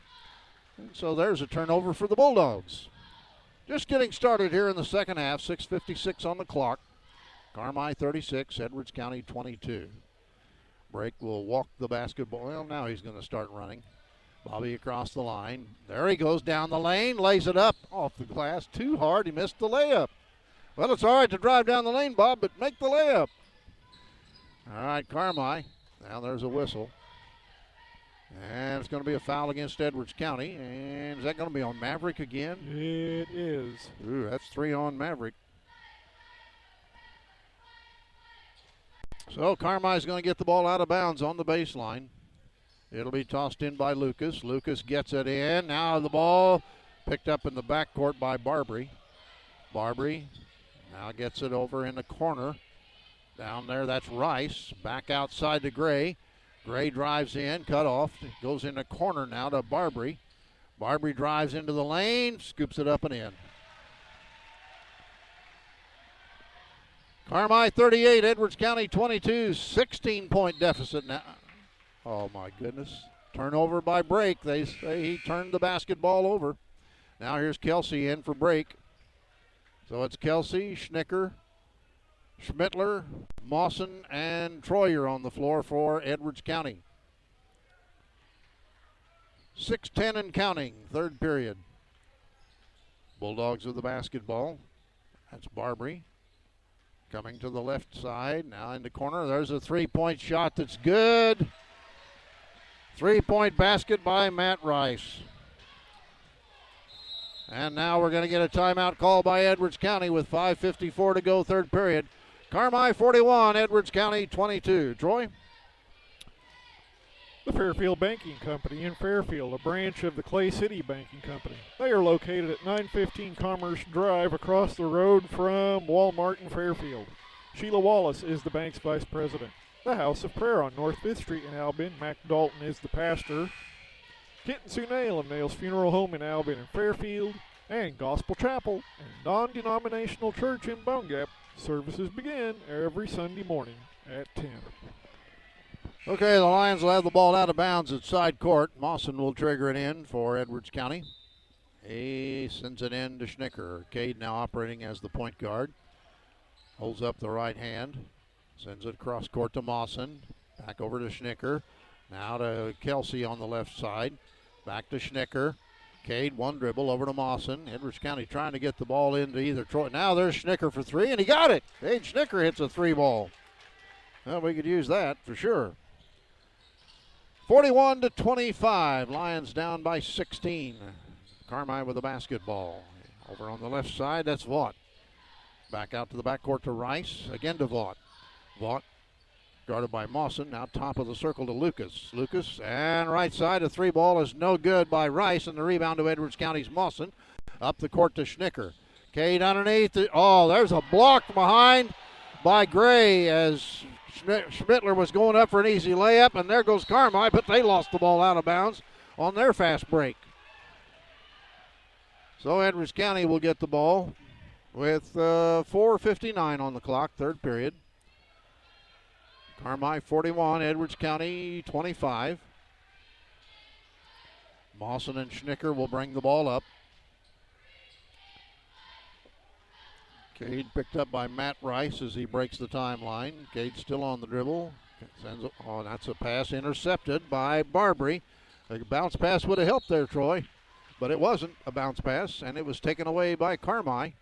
And so there's a turnover for the Bulldogs. Just getting started here in the second half. 6:56 on the clock. Carmi 36, Edwards County 22. Brake will walk the basketball. Well, now he's going to start running. Bobby across the line. There he goes down the lane, lays it up off the glass. Too hard, he missed the layup. Well, it's all right to drive down the lane, Bob, but make the layup. All right, Carmi. Now there's a whistle. And it's going to be a foul against Edwards County. And is that going to be on Maverick again? It is. Ooh, that's 3 on Maverick. So Carmi's going to get the ball out of bounds on the baseline. It'll be tossed in by Lucas. Lucas gets it in. Now the ball picked up in the backcourt by Barbary. Barbary now gets it over in the corner. Down there, that's Rice. Back outside to Gray. Gray drives in, cut off. Goes in the corner now to Barbary. Barbary drives into the lane, scoops it up and in. Carmi 38, Edwards County 22, 16-point deficit now. Oh, my goodness. Turnover by Brake. They say he turned the basketball over. Now here's Kelsey in for Brake. So it's Kelsey, Schnicker, Schmittler, Mawson, and Troyer on the floor for Edwards County. 6:10 and counting, third period. Bulldogs with the basketball. That's Barbary. Coming to the left side, now in the corner. There's a three-point shot that's good. Three-point basket by Matt Rice. And now we're going to get a timeout call by Edwards County with 5:54 to go, third period. Carmi 41, Edwards County 22. Troy? The Fairfield Banking Company in Fairfield, a branch of the Clay City Banking Company. They are located at 915 Commerce Drive across the road from Walmart in Fairfield. Sheila Wallace is the bank's vice president. The House of Prayer on North 5th Street in Albin. Mac Dalton is the pastor. Kit and Sue Nail of Nail's Funeral Home in Albin and Fairfield. And Gospel Chapel and Non-Denominational Church in Bone Gap. Services begin every Sunday morning at 10. Okay, the Lions will have the ball out of bounds at side court. Mawson will trigger it in for Edwards County. He sends it in to Schnicker. Cade now operating as the point guard. Holds up the right hand. Sends it across court to Mawson. Back over to Schnicker. Now to Kelsey on the left side. Back to Schnicker. Cade, one dribble over to Mawson. Edwards County trying to get the ball into either Troy. Now there's Schnicker for three, and he got it. Cade Schnicker hits a three ball. Well, we could use that for sure. 41-25. Lions down by 16. Carmi with the basketball. Over on the left side, that's Vaught. Back out to the backcourt to Rice. Again to Vaught. Vaught guarded by Mawson. Now top of the circle to Lucas. Lucas, and right side, a three ball is no good by Rice, and the rebound to Edwards County's Mawson. Up the court to Schnicker. Cade underneath. There's a block behind by Gray as Schmittler was going up for an easy layup, and there goes Carmi, but they lost the ball out of bounds on their fast break. So Edwards County will get the ball with 4:59 on the clock, third period. Carmi 41, Edwards County 25. Mawson and Schnicker will bring the ball up. Cade picked up by Matt Rice as he breaks the timeline. Cade still on the dribble. That's a pass intercepted by Barbary. A bounce pass would have helped there, Troy, but it wasn't a bounce pass, and it was taken away by Carmi.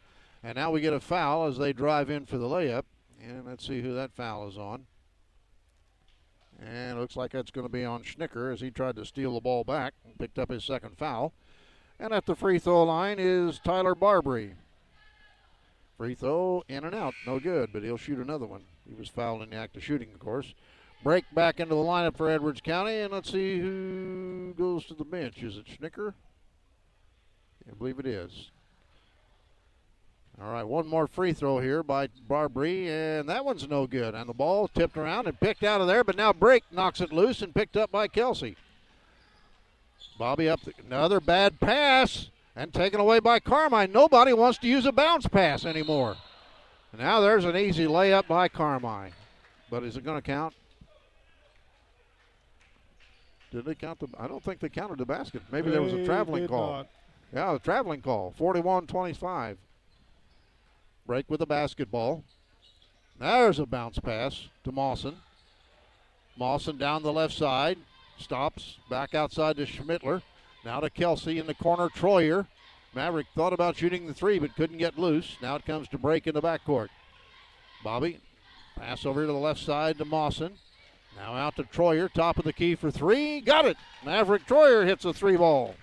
And now we get a foul as they drive in for the layup. And let's see who that foul is on. And it looks like that's going to be on Schnicker as he tried to steal the ball back and picked up his second foul. And at the free throw line is Tyler Barbary. Free throw in and out, no good, but he'll shoot another one. He was fouled in the act of shooting, of course. Break back into the lineup for Edwards County, and let's see who goes to the bench. Is it Schnicker? I believe it is. All right, one more free throw here by Barbary, and that one's no good. And the ball tipped around and picked out of there, but now Brake knocks it loose and picked up by Kelsey. Bobby up, another bad pass, and taken away by Carmi. Nobody wants to use a bounce pass anymore. And now there's an easy layup by Carmi. But is it going to count? Did they count I don't think they counted the basket. Maybe there was a traveling call. Not. Yeah, a traveling call. 41-25. Break with the basketball. There's a bounce pass to Mawson. Mawson down the left side. Stops. Back outside to Schmittler. Now to Kelsey in the corner. Troyer. Maverick thought about shooting the three but couldn't get loose. Now it comes to Break in the backcourt. Bobby. Pass over to the left side to Mawson. Now out to Troyer, top of the key for three. Got it. Maverick Troyer hits a three ball.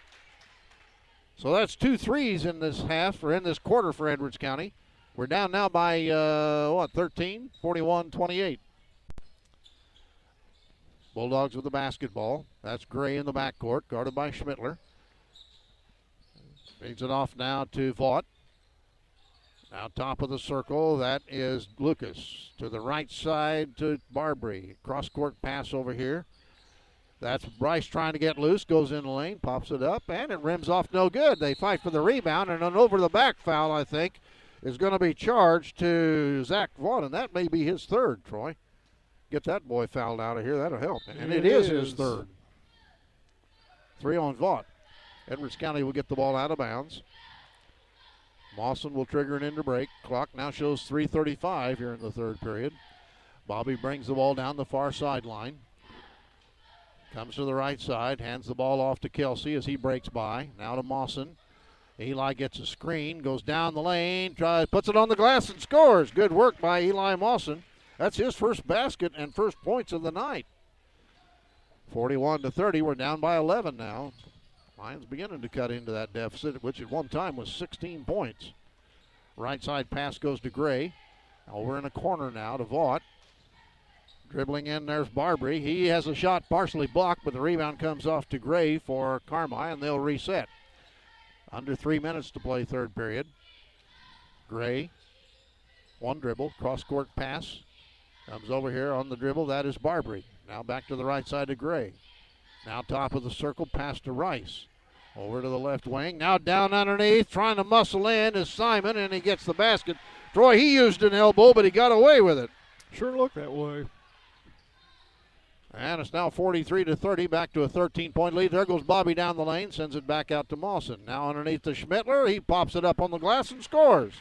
So that's 2 threes in this half, or in this quarter for Edwards County. We're down now by, 13, 41-28. Bulldogs with the basketball. That's Gray in the backcourt, guarded by Schmittler. Feeds it off now to Vaught. Now top of the circle, that is Lucas. To the right side to Barbary. Cross-court pass over here. That's Bryce trying to get loose, goes in the lane, pops it up, and it rims off no good. They fight for the rebound, and an over-the-back foul, I think, is going to be charged to Zach Vaught, and that may be his third, Troy. Get that boy fouled out of here. That'll help. And it is his third. 3 on Vaught. Edwards County will get the ball out of bounds. Mawson will trigger an into break. Clock now shows 3:35 here in the third period. Bobby brings the ball down the far sideline. Comes to the right side, hands the ball off to Kelsey as he breaks by. Now to Mawson. Eli gets a screen, goes down the lane, puts it on the glass and scores. Good work by Eli Mawson. That's his first basket and first points of the night. 41-30, we're down by 11 now. Lions beginning to cut into that deficit, which at one time was 16 points. Right side pass goes to Gray. Over in a corner now to Vaught. Dribbling in, there's Barbary. He has a shot partially blocked, but the rebound comes off to Gray for Carmi, and they'll reset. Under 3 minutes to play third period. Gray, one dribble, cross-court pass. Comes over here on the dribble, that is Barbary. Now back to the right side to Gray. Now top of the circle, pass to Rice. Over to the left wing, now down underneath, trying to muscle in is Simon, and he gets the basket. Troy, he used an elbow, but he got away with it. Sure looked that way. And it's now 43-30, back to a 13-point lead. There goes Bobby down the lane, sends it back out to Mawson. Now underneath to Schmittler, he pops it up on the glass and scores.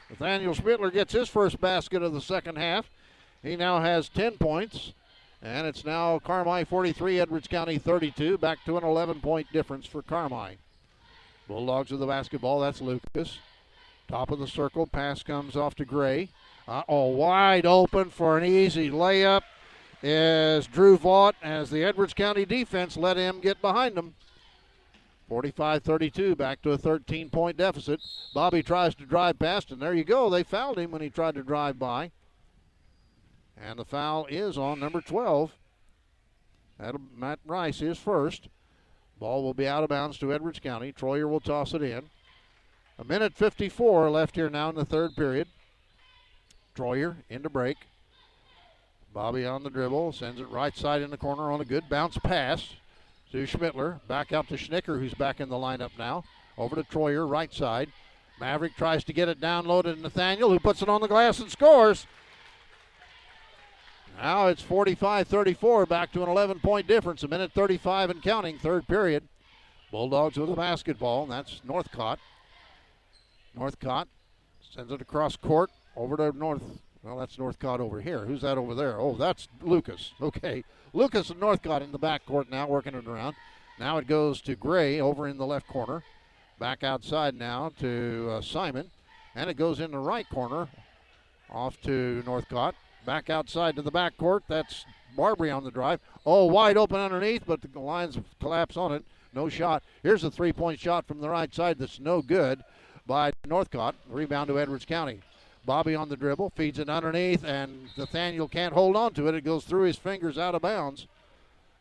Nathaniel Schmittler gets his first basket of the second half. He now has 10 points, and it's now Carmi 43, Edwards County 32, back to an 11-point difference for Carmi. Bulldogs with the basketball, that's Lucas. Top of the circle, pass comes off to Gray. Wide open for an easy layup is Drew Vaught as the Edwards County defense let him get behind him. 45-32, back to a 13-point deficit. Bobby tries to drive past, and there you go. They fouled him when he tried to drive by. And the foul is on number 12. Matt Rice is first. Ball will be out of bounds to Edwards County. Troyer will toss it in. 1:54 left here now in the third period. Troyer into break. Bobby on the dribble, sends it right side in the corner on a good bounce pass to Schmittler. Back out to Schnicker, who's back in the lineup now. Over to Troyer, right side. Maverick tries to get it down low to Nathaniel, who puts it on the glass and scores. Now it's 45-34, back to an 11-point difference. 1:35 and counting, third period. Bulldogs with the basketball, and that's Northcott. Northcott sends it across court over to North. Well, that's Northcott over here. Who's that over there? Oh, that's Lucas. Okay. Lucas and Northcott in the backcourt now, working it around. Now it goes to Gray over in the left corner. Back outside now to Simon. And it goes in the right corner off to Northcott. Back outside to the backcourt. That's Barbary on the drive. Oh, wide open underneath, but the Lions collapse on it. No shot. Here's a three-point shot from the right side that's no good by Northcott. Rebound to Edwards County. Bobby on the dribble, feeds it underneath, and Nathaniel can't hold on to it. It goes through his fingers out of bounds.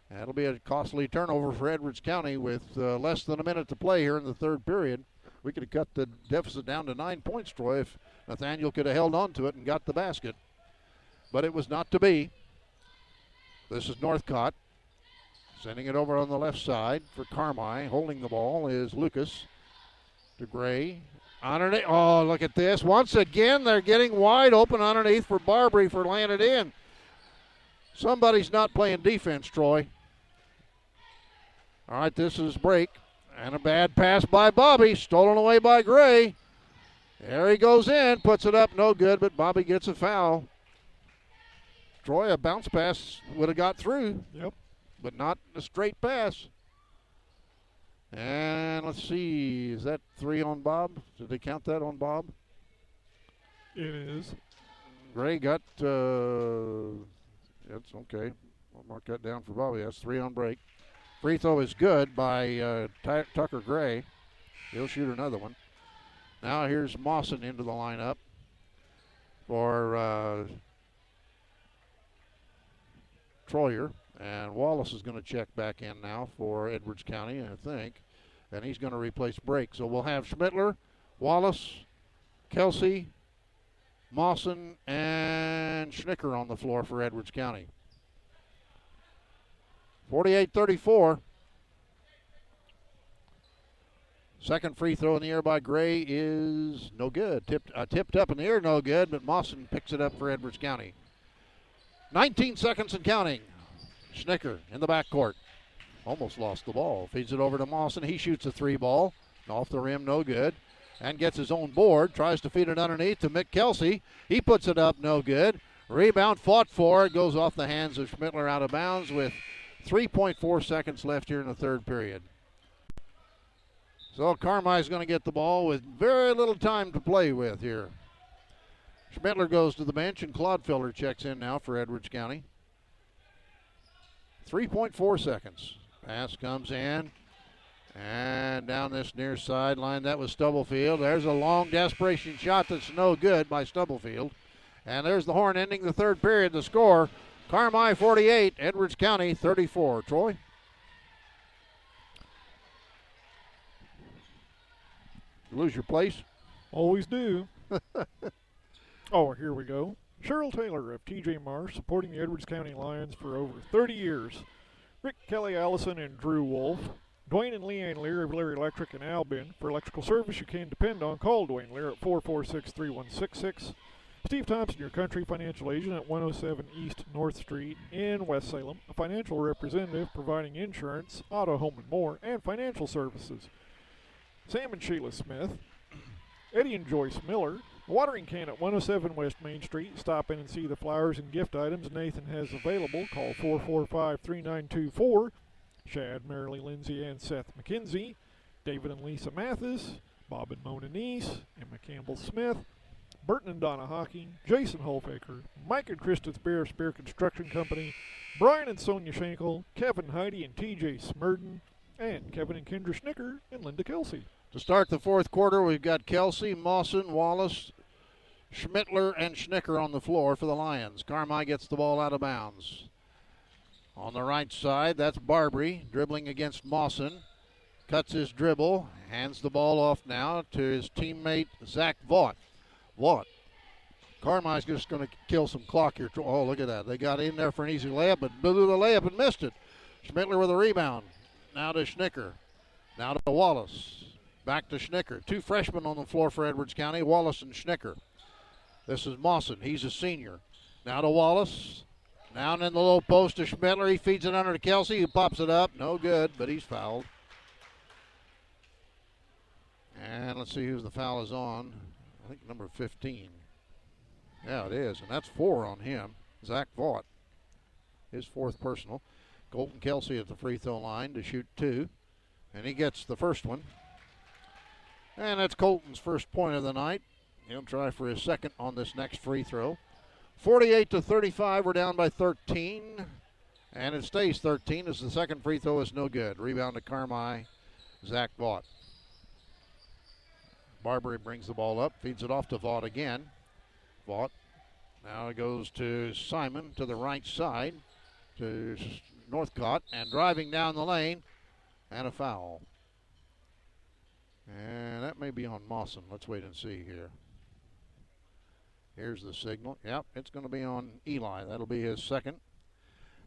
That'll be a costly turnover for Edwards County with less than a minute to play here in the third period. We could have cut the deficit down to 9 points, Troy, if Nathaniel could have held on to it and got the basket. But it was not to be. This is Northcott. Sending it over on the left side for Carmi. Holding the ball is Lucas. To Gray. Underneath. Oh, look at this. Once again, they're getting wide open underneath for Barbary for laying it in. Somebody's not playing defense, Troy. All right, this is break. And a bad pass by Bobby. Stolen away by Gray. There he goes in. Puts it up. No good, but Bobby gets a foul. Troy, a bounce pass would have got through. Yep. But not a straight pass. And let's see, is that 3 on Bob? Did they count that on Bob? It is. Gray got, that's okay. I'll mark that down for Bobby. That's 3 on break. Free throw is good by Tucker Gray. He'll shoot another one. Now here's Mawson into the lineup for Troyer. And Wallace is going to check back in now for Edwards County, I think. And he's going to replace Brake. So we'll have Schmittler, Wallace, Kelsey, Mawson, and Schnicker on the floor for Edwards County. 48-34. Second free throw in the air by Gray is no good. Tipped up in the air, no good, but Mawson picks it up for Edwards County. 19 seconds and counting. Schnicker in the backcourt. Almost lost the ball. Feeds it over to Mawson. He shoots a 3 ball. Off the rim, no good. And gets his own board. Tries to feed it underneath to Mick Kelsey. He puts it up, no good. Rebound fought for. It goes off the hands of Schmittler out of bounds with 3.4 seconds left here in the third period. So Carmi's going to get the ball with very little time to play with here. Schmittler goes to the bench and Clodfelder checks in now for Edwards County. 3.4 seconds. Pass comes in. And down this near sideline, that was Stubblefield. There's a long desperation shot that's no good by Stubblefield. And there's the horn ending the third period. The score, Carmi 48, Edwards County 34. Troy? You lose your place? Always do. Oh, here we go. Cheryl Taylor of T.J. Marsh, supporting the Edwards County Lions for over 30 years. Rick, Kelly Allison, and Drew Wolf. Dwayne and Leanne Lear of Lear Electric in Albin. For electrical service you can depend on, call Dwayne Lear at 446-3166. Steve Thompson, your country financial agent at 107 East North Street in West Salem. A financial representative providing insurance, auto, home, and more, and financial services. Sam and Sheila Smith. Eddie and Joyce Miller. A watering can at 107 West Main Street. Stop in and see the flowers and gift items Nathan has available. Call 445-3924. Shad, Marilee Lindsay, and Seth McKenzie. David and Lisa Mathis. Bob and Mona Neese. Emma Campbell Smith. Burton and Donna Hawking. Jason Holfaker. Mike and Krista Spear Construction Company. Brian and Sonia Schenkel. Kevin, Heidi, and TJ Smurden. And Kevin and Kendra Schnicker and Linda Kelsey. To start the fourth quarter, we've got Kelsey, Mawson, Wallace, Schmittler, and Schnicker on the floor for the Lions. Carmi gets the ball out of bounds. On the right side, that's Barbary dribbling against Mawson. Cuts his dribble, hands the ball off now to his teammate Zach Vaught. Carmi's just going to kill some clock here. Oh, look at that. They got in there for an easy layup, but blew the layup and missed it. Schmittler with a rebound. Now to Schnicker. Now to Wallace. Back to Schnicker. Two freshmen on the floor for Edwards County, Wallace and Schnicker. This is Mawson. He's a senior. Now to Wallace. Down in the low post to Schmittler. He feeds it under to Kelsey, who pops it up. No good, but he's fouled. And let's see who the foul is on. I think number 15. Yeah, it is, and that's 4 on him. Zach Vaught, his 4th personal. Colton Kelsey at the free throw line to shoot 2. And he gets the first one. And that's Colton's first point of the night. He'll try for his second on this next free throw. 48-35, we're down by 13. And it stays 13 as the second free throw is no good. Rebound to Carmi, Zach Vaught. Barbary brings the ball up, feeds it off to Vaught again. Vaught. Now it goes to Simon to the right side to Northcott, and driving down the lane, and a foul. And that may be on Mawson. Let's wait and see here. Here's the signal. Yep, it's going to be on Eli. That'll be his second.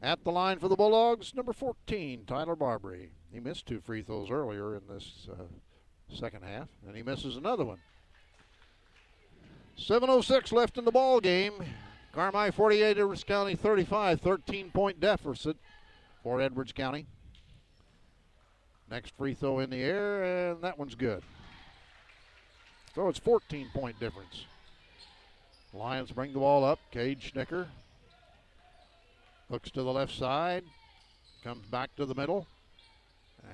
At the line for the Bulldogs, number 14, Tyler Barbary. He missed 2 free throws earlier in this second half, and he misses another one. 7:06 left in the ball game. Carmi 48, Edwards County 35, 13-point deficit for Edwards County. Next free throw in the air, and that one's good. So it's 14-point difference. Lions bring the ball up. Cade Schnicker hooks to the left side, comes back to the middle,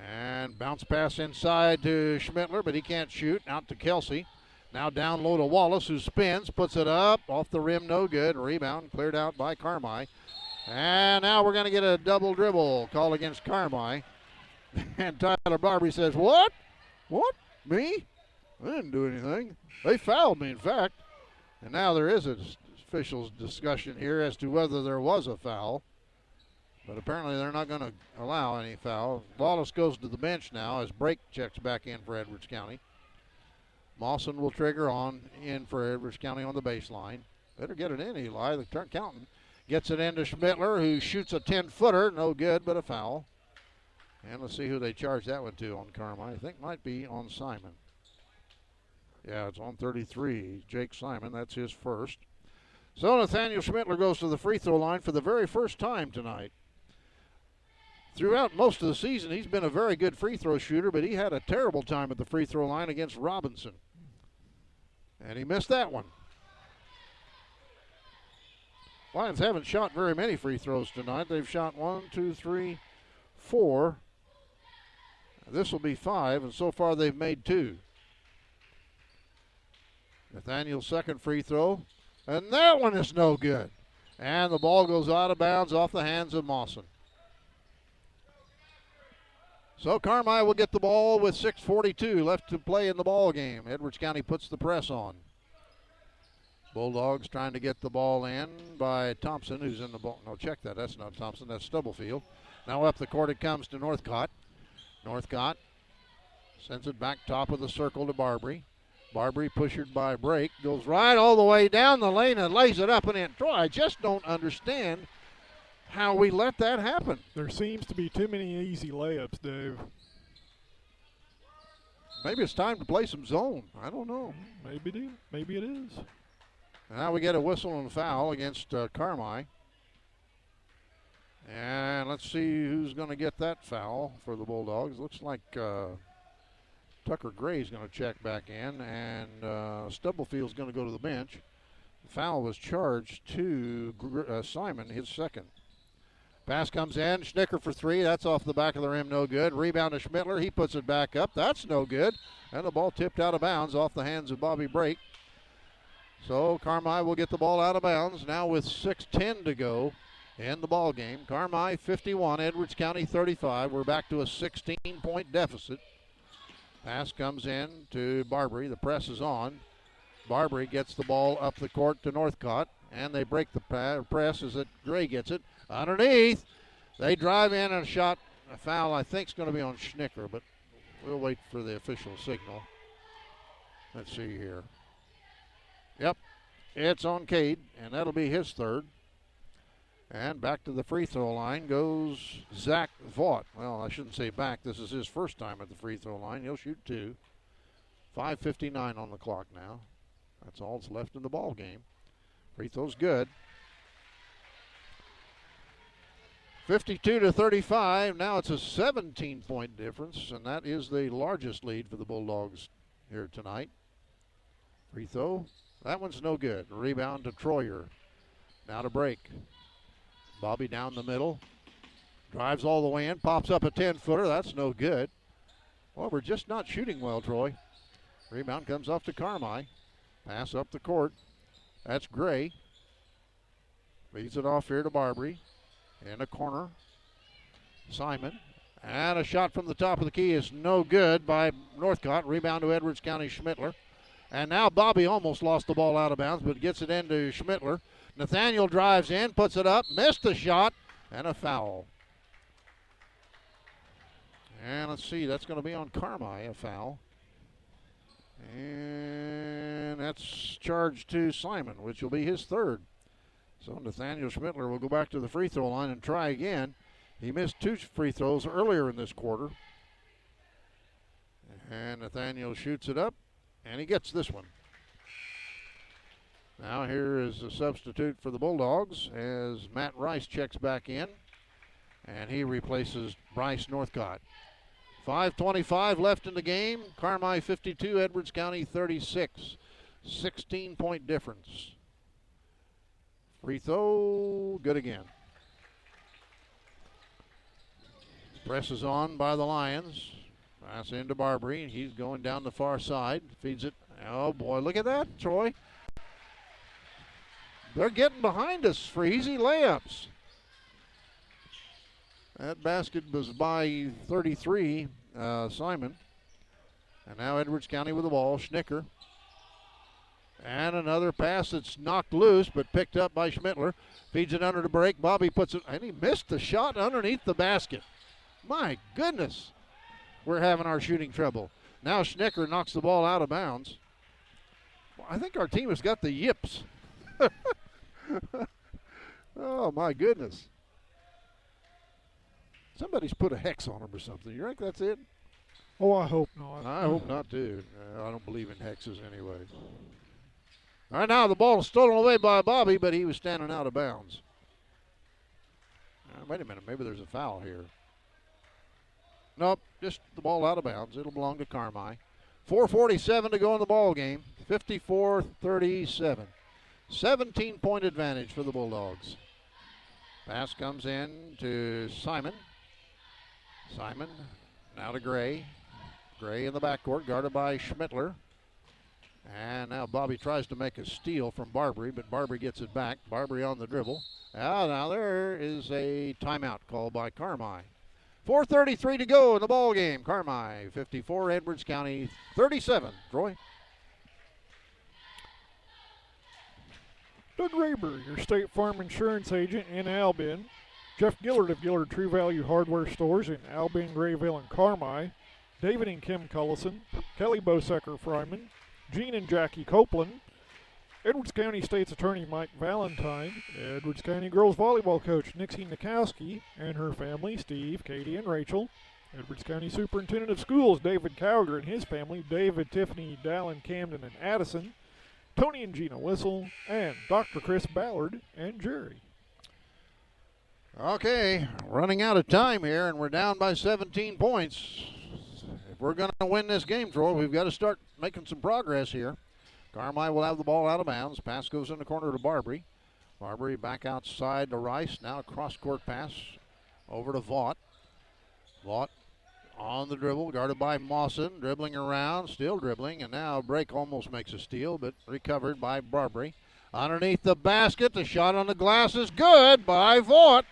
and bounce pass inside to Schmittler, but he can't shoot. Out to Kelsey. Now down low to Wallace, who spins, puts it up, off the rim, no good. Rebound cleared out by Carmi. And now we're going to get a double dribble call against Carmi. And Tyler Barbary says, what? What? Me? I didn't do anything. They fouled me, in fact. And now there is an officials discussion here as to whether there was a foul. But apparently they're not going to allow any foul. Wallace goes to the bench now as Brake checks back in for Edwards County. Mawson will trigger on in for Edwards County on the baseline. Better get it in, Eli. The turn counting. Gets it into Schmittler, who shoots a 10-footer. No good, but a foul. And let's see who they charge that one to on Carmi. I think might be on Simon. Yeah, it's on 33. Jake Simon, that's his first. So Nathaniel Schmittler goes to the free throw line for the very first time tonight. Throughout most of the season, he's been a very good free throw shooter, but he had a terrible time at the free throw line against Robinson. And he missed that one. Lions haven't shot very many free throws tonight. They've shot 1, 2, 3, 4. This will be 5, and so far they've made 2. Nathaniel's second free throw, and that one is no good. And the ball goes out of bounds off the hands of Mawson. So Carmi will get the ball with 6:42 left to play in the ball game. Edwards County puts the press on. Bulldogs trying to get the ball in by Thompson, who's in the ball. No, check that. That's not Thompson. That's Stubblefield. Now up the court it comes to Northcott. Northcott sends it back top of the circle to Barbary. Barbary pushed by Brake. Goes right all the way down the lane and lays it up and in. Troy, I just don't understand how we let that happen. There seems to be too many easy layups, Dave. Maybe it's time to play some zone. I don't know. Maybe it is. And now we get a whistle and a foul against Carmi. And let's see who's going to get that foul for the Bulldogs. Looks like Tucker Gray's going to check back in, and Stubblefield's going to go to the bench. The foul was charged to Simon, his second. Pass comes in, Schnicker for 3. That's off the back of the rim, no good. Rebound to Schmittler. He puts it back up. That's no good. And the ball tipped out of bounds off the hands of Bobby Brake. So Carmi will get the ball out of bounds now with 6:10 to go in the ball game. Carmi 51, Edwards County 35. We're back to a 16-point deficit. Pass comes in to Barbary. The press is on. Barbary gets the ball up the court to Northcott, and they break the press as Gray gets it. Underneath, they drive in and a foul I think is going to be on Schnicker, but we'll wait for the official signal. Let's see here. Yep, it's on Cade, and that'll be his third. And back to the free throw line goes Zach Vaught. Well, I shouldn't say back. This is his first time at the free throw line. He'll shoot 2. 5:59 on the clock now. That's all that's left in the ball game. Free throw's good. 52-35. Now it's a 17-point difference, and that is the largest lead for the Bulldogs here tonight. Free throw. That one's no good. Rebound to Troyer. Now to Brake. Bobby down the middle. Drives all the way in. Pops up a 10-footer. That's no good. Well, we're just not shooting well, Troy. Rebound comes off to Carmi. Pass up the court. That's Gray. Leads it off here to Barbary. In a corner. Simon. And a shot from the top of the key is no good by Northcott. Rebound to Edwards County Schmittler. And now Bobby almost lost the ball out of bounds, but gets it into Schmittler. Nathaniel drives in, puts it up, missed the shot, and a foul. And let's see, that's going to be on Carmi, a foul. And that's charged to Simon, which will be his third. So Nathaniel Schmittler will go back to the free throw line and try again. He missed 2 free throws earlier in this quarter. And Nathaniel shoots it up, and he gets this one. Now here is a substitute for the Bulldogs as Matt Rice checks back in, and he replaces Bryce Northcott. 5:25 left in the game. Carmi 52, Edwards County 36. 16-point difference. Free throw, good again. Presses on by the Lions. Pass into Barbary. He's going down the far side. Feeds it. Oh, boy, look at that, Troy. They're getting behind us for easy layups. That basket was by 33, Simon. And now Edwards County with the ball. Schnicker. And another pass that's knocked loose but picked up by Schmittler. Feeds it under the break. Bobby puts it, and he missed the shot underneath the basket. My goodness. We're having our shooting trouble. Now Schnicker knocks the ball out of bounds. Well, I think our team has got the yips. Oh, my goodness. Somebody's put a hex on him or something. You think that's it? Oh, I hope not. I hope not, too. I don't believe in hexes anyway. All right, now the ball is stolen away by Bobby, but he was standing out of bounds. Wait a minute. Maybe there's a foul here. Nope, just the ball out of bounds. It'll belong to Carmi. 4:47 to go in the ball game. 54-37. 17-point advantage for the Bulldogs. Pass comes in to Simon. Simon now to Gray. Gray in the backcourt, guarded by Schmittler. And now Bobby tries to make a steal from Barbary, but Barbary gets it back. Barbary on the dribble. Now there is a timeout called by Carmi. 4:33 to go in the ball game. Carmi 54, Edwards County 37. Troy. Doug Raber, your State Farm Insurance agent in Albin. Jeff Gillard of Gillard True Value Hardware Stores in Albin, Grayville, and Carmi. David and Kim Cullison. Kelly Bosecker Fryman. Gene and Jackie Copeland. Edwards County State's Attorney Mike Valentine. Edwards County Girls Volleyball Coach Nixie Nikowski and her family, Steve, Katie, and Rachel. Edwards County Superintendent of Schools David Cowger and his family, David, Tiffany, Dallin, Camden, and Addison. Tony and Gina Whistle, and Dr. Chris Ballard and Jerry. Okay, running out of time here, and we're down by 17 points. If we're going to win this game, Troy, we've got to start making some progress here. Carmi will have the ball out of bounds. Pass goes in the corner to Barbary. Barbary back outside to Rice. Now a cross-court pass over to Vaught. Vaught on the dribble, guarded by Mawson, dribbling around, still dribbling, and now break almost makes a steal, but recovered by Barbary. Underneath the basket, the shot on the glass is good by Vaught.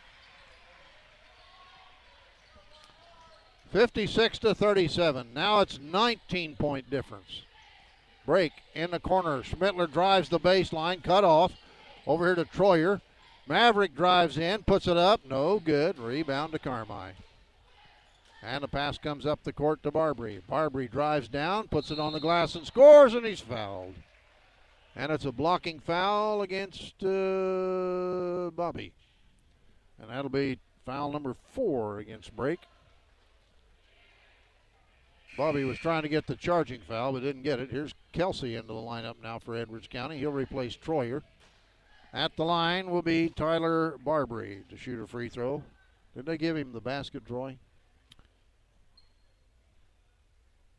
56-37. Now it's 19-point difference. Break in the corner. Schmittler drives the baseline, cut off. Over here to Troyer. Maverick drives in, puts it up. No good. Rebound to Carmi. And the pass comes up the court to Barbary. Barbary drives down, puts it on the glass and scores, and he's fouled. And it's a blocking foul against Bobby. And that'll be foul number 4 against Break. Bobby was trying to get the charging foul, but didn't get it. Here's Kelsey into the lineup now for Edwards County. He'll replace Troyer. At the line will be Tyler Barbary to shoot a free throw. Did they give him the basket, Troy?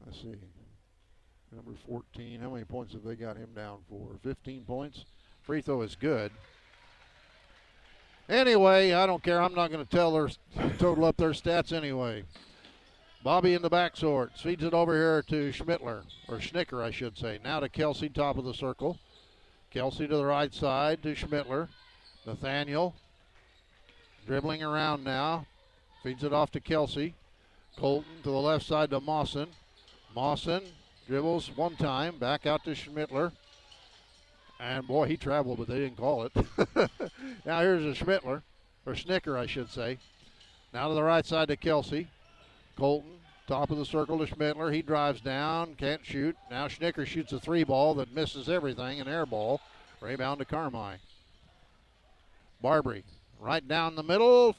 Let's see. Number 14. How many points have they got him down for? 15 points. Free throw is good. Anyway, I don't care. I'm not going to total up their stats anyway. Bobby in the backcourt. Feeds it over here to Schmittler, or Schnicker, I should say. Now to Kelsey, top of the circle. Kelsey to the right side to Schmittler. Nathaniel dribbling around now. Feeds it off to Kelsey. Colton to the left side to Mawson. Mawson dribbles one time, back out to Schmittler. And boy, he traveled, but they didn't call it. Now here's a Schmittler, or Schnicker, I should say. Now to the right side to Kelsey. Colton, top of the circle to Schmittler. He drives down, can't shoot. Now Schnicker shoots a 3-ball that misses everything, an air ball. Rebound to Carmi. Barbary, right down the middle,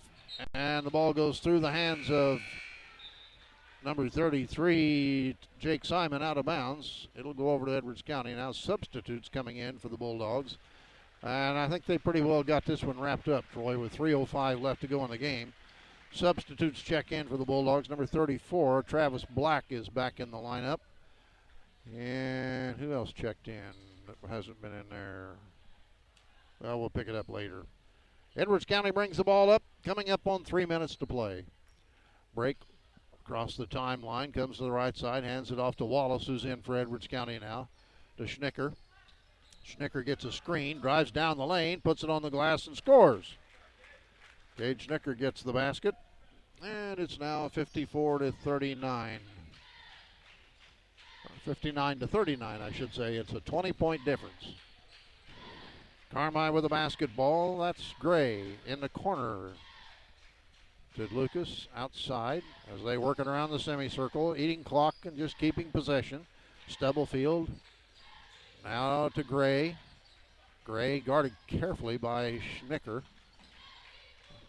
and the ball goes through the hands of number 33, Jake Simon, out of bounds. It'll go over to Edwards County. Now substitutes coming in for the Bulldogs. And I think they pretty well got this one wrapped up, Troy, with 3:05 left to go in the game. Substitutes check in for the Bulldogs. Number 34, Travis Black, is back in the lineup. And who else checked in that hasn't been in there? Well, we'll pick it up later. Edwards County brings the ball up, coming up on 3 minutes to play. Break across the timeline, comes to the right side, hands it off to Wallace, who's in for Edwards County now, to Schnicker. Schnicker gets a screen, drives down the lane, puts it on the glass and scores. Gage Schnicker gets the basket. And it's now 54-39. 59-39, I should say. It's a 20-point difference. Carmi with a basketball. That's Gray in the corner to Lucas outside as they work it around the semicircle, eating clock and just keeping possession. Stubblefield now to Gray. Gray guarded carefully by Schnicker.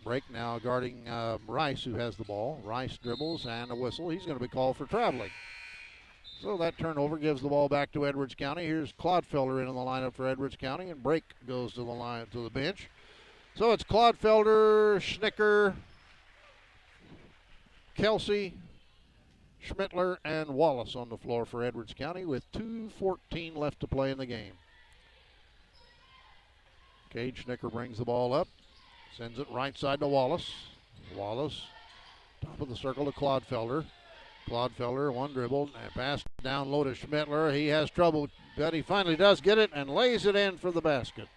Break now guarding Rice, who has the ball. Rice dribbles and a whistle. He's going to be called for traveling. So that turnover gives the ball back to Edwards County. Here's Clodfelder in the lineup for Edwards County, and Break goes to the bench. So it's Clodfelder, Schnicker, Kelsey, Schmittler, and Wallace on the floor for Edwards County with 2:14 left to play in the game. Cade Schnicker brings the ball up, sends it right side to Wallace. Wallace, top of the circle to Clodfelder. Clodfelder, one dribble, and pass down low to Schmittler. He has trouble, but he finally does get it and lays it in for the basket.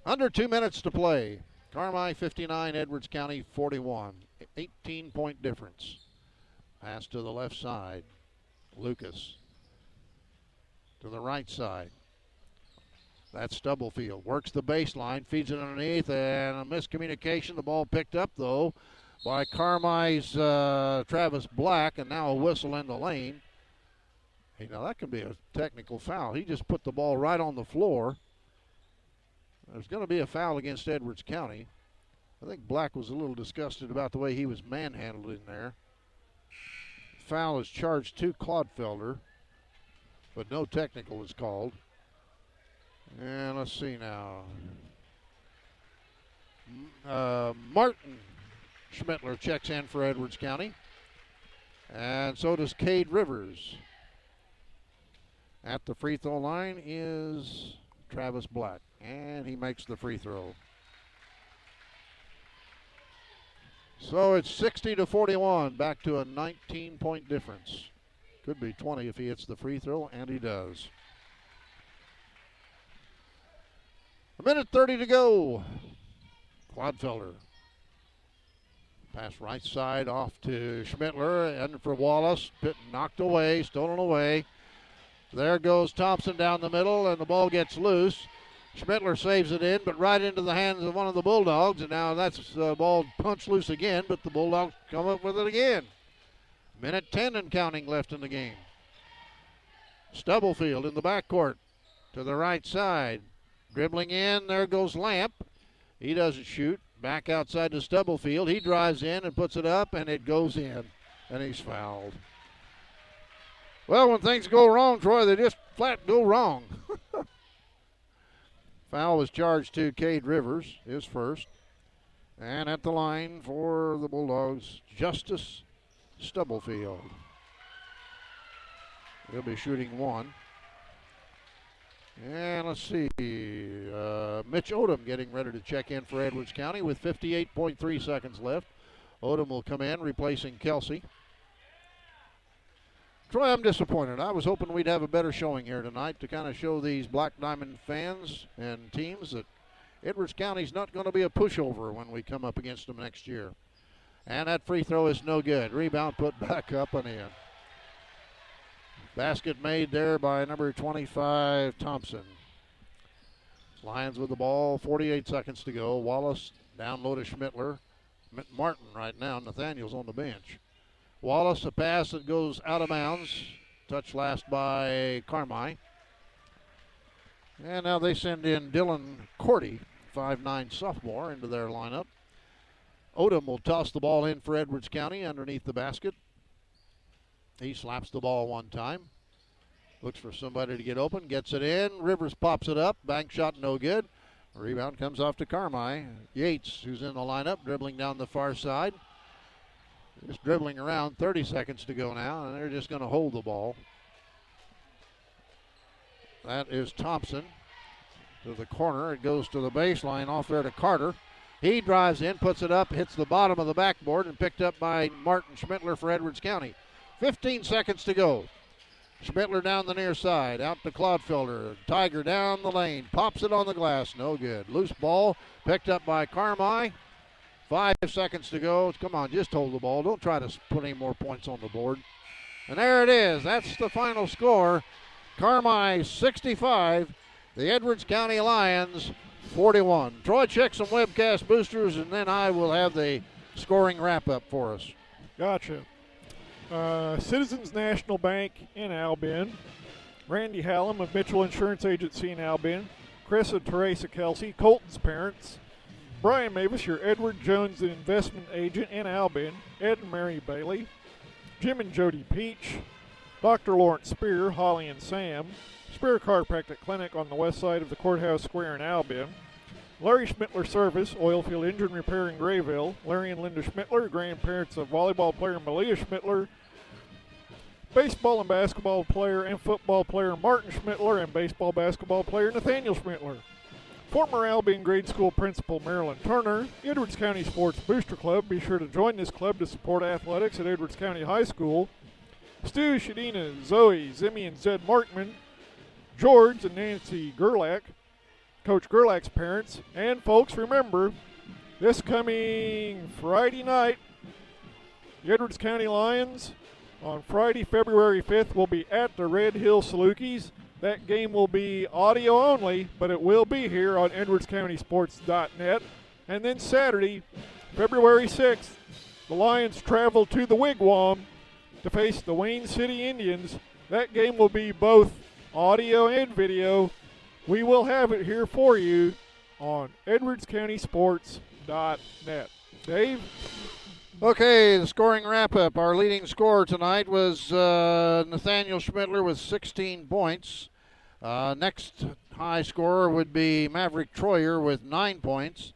Under 2 minutes to play. Carmi 59, Edwards County 41. 18-point difference. Pass to the left side. Lucas to the right side. That's Stubblefield. Works the baseline, feeds it underneath, and a miscommunication. The ball picked up, though, by Carmi's Travis Black, and now a whistle in the lane. Hey, now that could be a technical foul. He just put the ball right on the floor. There's going to be a foul against Edwards County. I think Black was a little disgusted about the way he was manhandled in there. Foul is charged to Clodfelder, but no technical is called. And let's see now. Martin Schmittler checks in for Edwards County. And so does Cade Rivers. At the free throw line is Travis Black. And he makes the free throw. So it's 60-41, back to a 19-point difference. Could be 20 if he hits the free throw, and he does. 1:30 to go. Clodfelder. Pass right side off to Schmittler, and for Wallace. Knocked away, stolen away. There goes Thompson down the middle, and the ball gets loose. Schmittler saves it in, but right into the hands of one of the Bulldogs, and now that's the ball punched loose again, but the Bulldogs come up with it again. 1:10 and counting left in the game. Stubblefield in the backcourt to the right side. Dribbling in, there goes Lamp. He doesn't shoot. Back outside to Stubblefield. He drives in and puts it up, and it goes in, and he's fouled. Well, when things go wrong, Troy, they just flat go wrong. Foul was charged to Cade Rivers, his first. And at the line for the Bulldogs, Justice Stubblefield. He'll be shooting one. And let's see, Mitch Odom getting ready to check in for Edwards County with 58.3 seconds left. Odom will come in, replacing Kelsey. Troy, I'm disappointed. I was hoping we'd have a better showing here tonight to kind of show these Black Diamond fans and teams that Edwards County's not going to be a pushover when we come up against them next year. And that free throw is no good. Rebound put back up and in. Basket made there by number 25, Thompson. Lions with the ball, 48 seconds to go. Wallace down low to Schmittler. Martin right now, Nathaniel's on the bench. Wallace, a pass that goes out of bounds. Touch last by Carmi. And now they send in Dylan Cordy, 5'9" sophomore, into their lineup. Odom will toss the ball in for Edwards County underneath the basket. He slaps the ball one time. Looks for somebody to get open. Gets it in. Rivers pops it up. Bank shot no good. Rebound comes off to Carmi. Yates, who's in the lineup, dribbling down the far side. Just dribbling around. 30 seconds to go now, and they're just going to hold the ball. That is Thompson to the corner. It goes to the baseline off there to Carter. He drives in, puts it up, hits the bottom of the backboard, and picked up by Martin Schmittler for Edwards County. 15 seconds to go. Schmittler down the near side, out to Clodfelder. Tiger down the lane, pops it on the glass, no good. Loose ball, picked up by Carmi. 5 seconds to go. Come on, just hold the ball. Don't try to put any more points on the board. And there it is. That's the final score. Carmi 65, the Edwards County Lions 41. Troy, check some webcast boosters, and then I will have the scoring wrap-up for us. Gotcha. Citizens National Bank in Albion. Randy Hallam of Mitchell Insurance Agency in Albion. Chris and Teresa Kelsey, Colton's parents. Brian Mavis, your Edward Jones investment agent in Albion. Ed and Mary Bailey. Jim and Jody Peach. Dr. Lawrence Spear, Holly and Sam. Spear Chiropractic Clinic on the west side of the Courthouse Square in Albion. Larry Schmittler Service, Oilfield Engine Repair in Grayville. Larry and Linda Schmittler, grandparents of volleyball player Malia Schmittler. Baseball and basketball player and football player Martin Schmittler, and baseball basketball player Nathaniel Schmittler. Former Albion grade school principal Marilyn Turner. Edwards County Sports Booster Club. Be sure to join this club to support athletics at Edwards County High School. Stu, Shadina, Zoe, Zimmy, and Zed Markman. George and Nancy Gerlach, Coach Gerlach's parents. And folks, remember, this coming Friday night, the Edwards County Lions on Friday, February 5th, will be at the Red Hill Salukis. That game will be audio only, but it will be here on AreaSports.net. And then Saturday, February 6th, the Lions travel to the Wigwam to face the Wayne City Indians. That game will be both audio and video. We will have it here for you on EdwardsCountySports.net. Dave? Okay, the scoring wrap-up. Our leading scorer tonight was Nathaniel Schmittler with 16 points. Next high scorer would be Maverick Troyer with 9 points.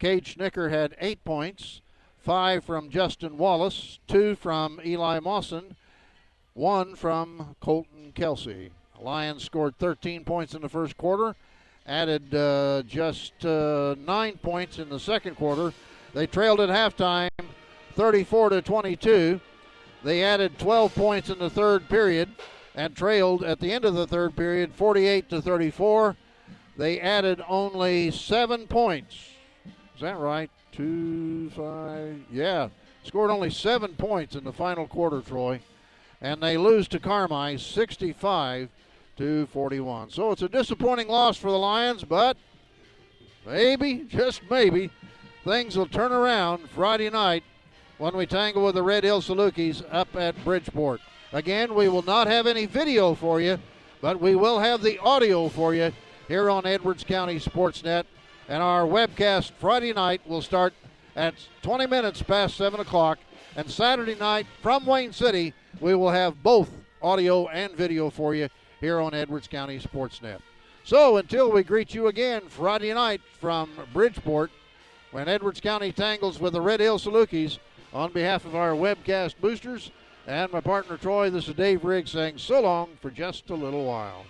Cade Schnicker had 8 points. 5 from Justin Wallace, 2 from Eli Mawson, 1 from Colton Kelsey. Lions scored 13 points in the first quarter, added just 9 points in the second quarter. They trailed at halftime 34-22. They added 12 points in the third period and trailed at the end of the third period 48-34. They added only 7 points. Is that right? 2, 5, yeah. Scored only 7 points in the final quarter, Troy. And they lose to Carmi 65-41. So it's a disappointing loss for the Lions, but maybe, just maybe, things will turn around Friday night when we tangle with the Red Hill Salukis up at Bridgeport. Again, we will not have any video for you, but we will have the audio for you here on Edwards County Sportsnet. And our webcast Friday night will start at 20 minutes past 7 o'clock. And Saturday night from Wayne City, we will have both audio and video for you here on Edwards County Sportsnet. So until we greet you again Friday night from Bridgeport, when Edwards County tangles with the Red Hill Salukis, on behalf of our webcast boosters and my partner Troy, this is Dave Rigg saying so long for just a little while.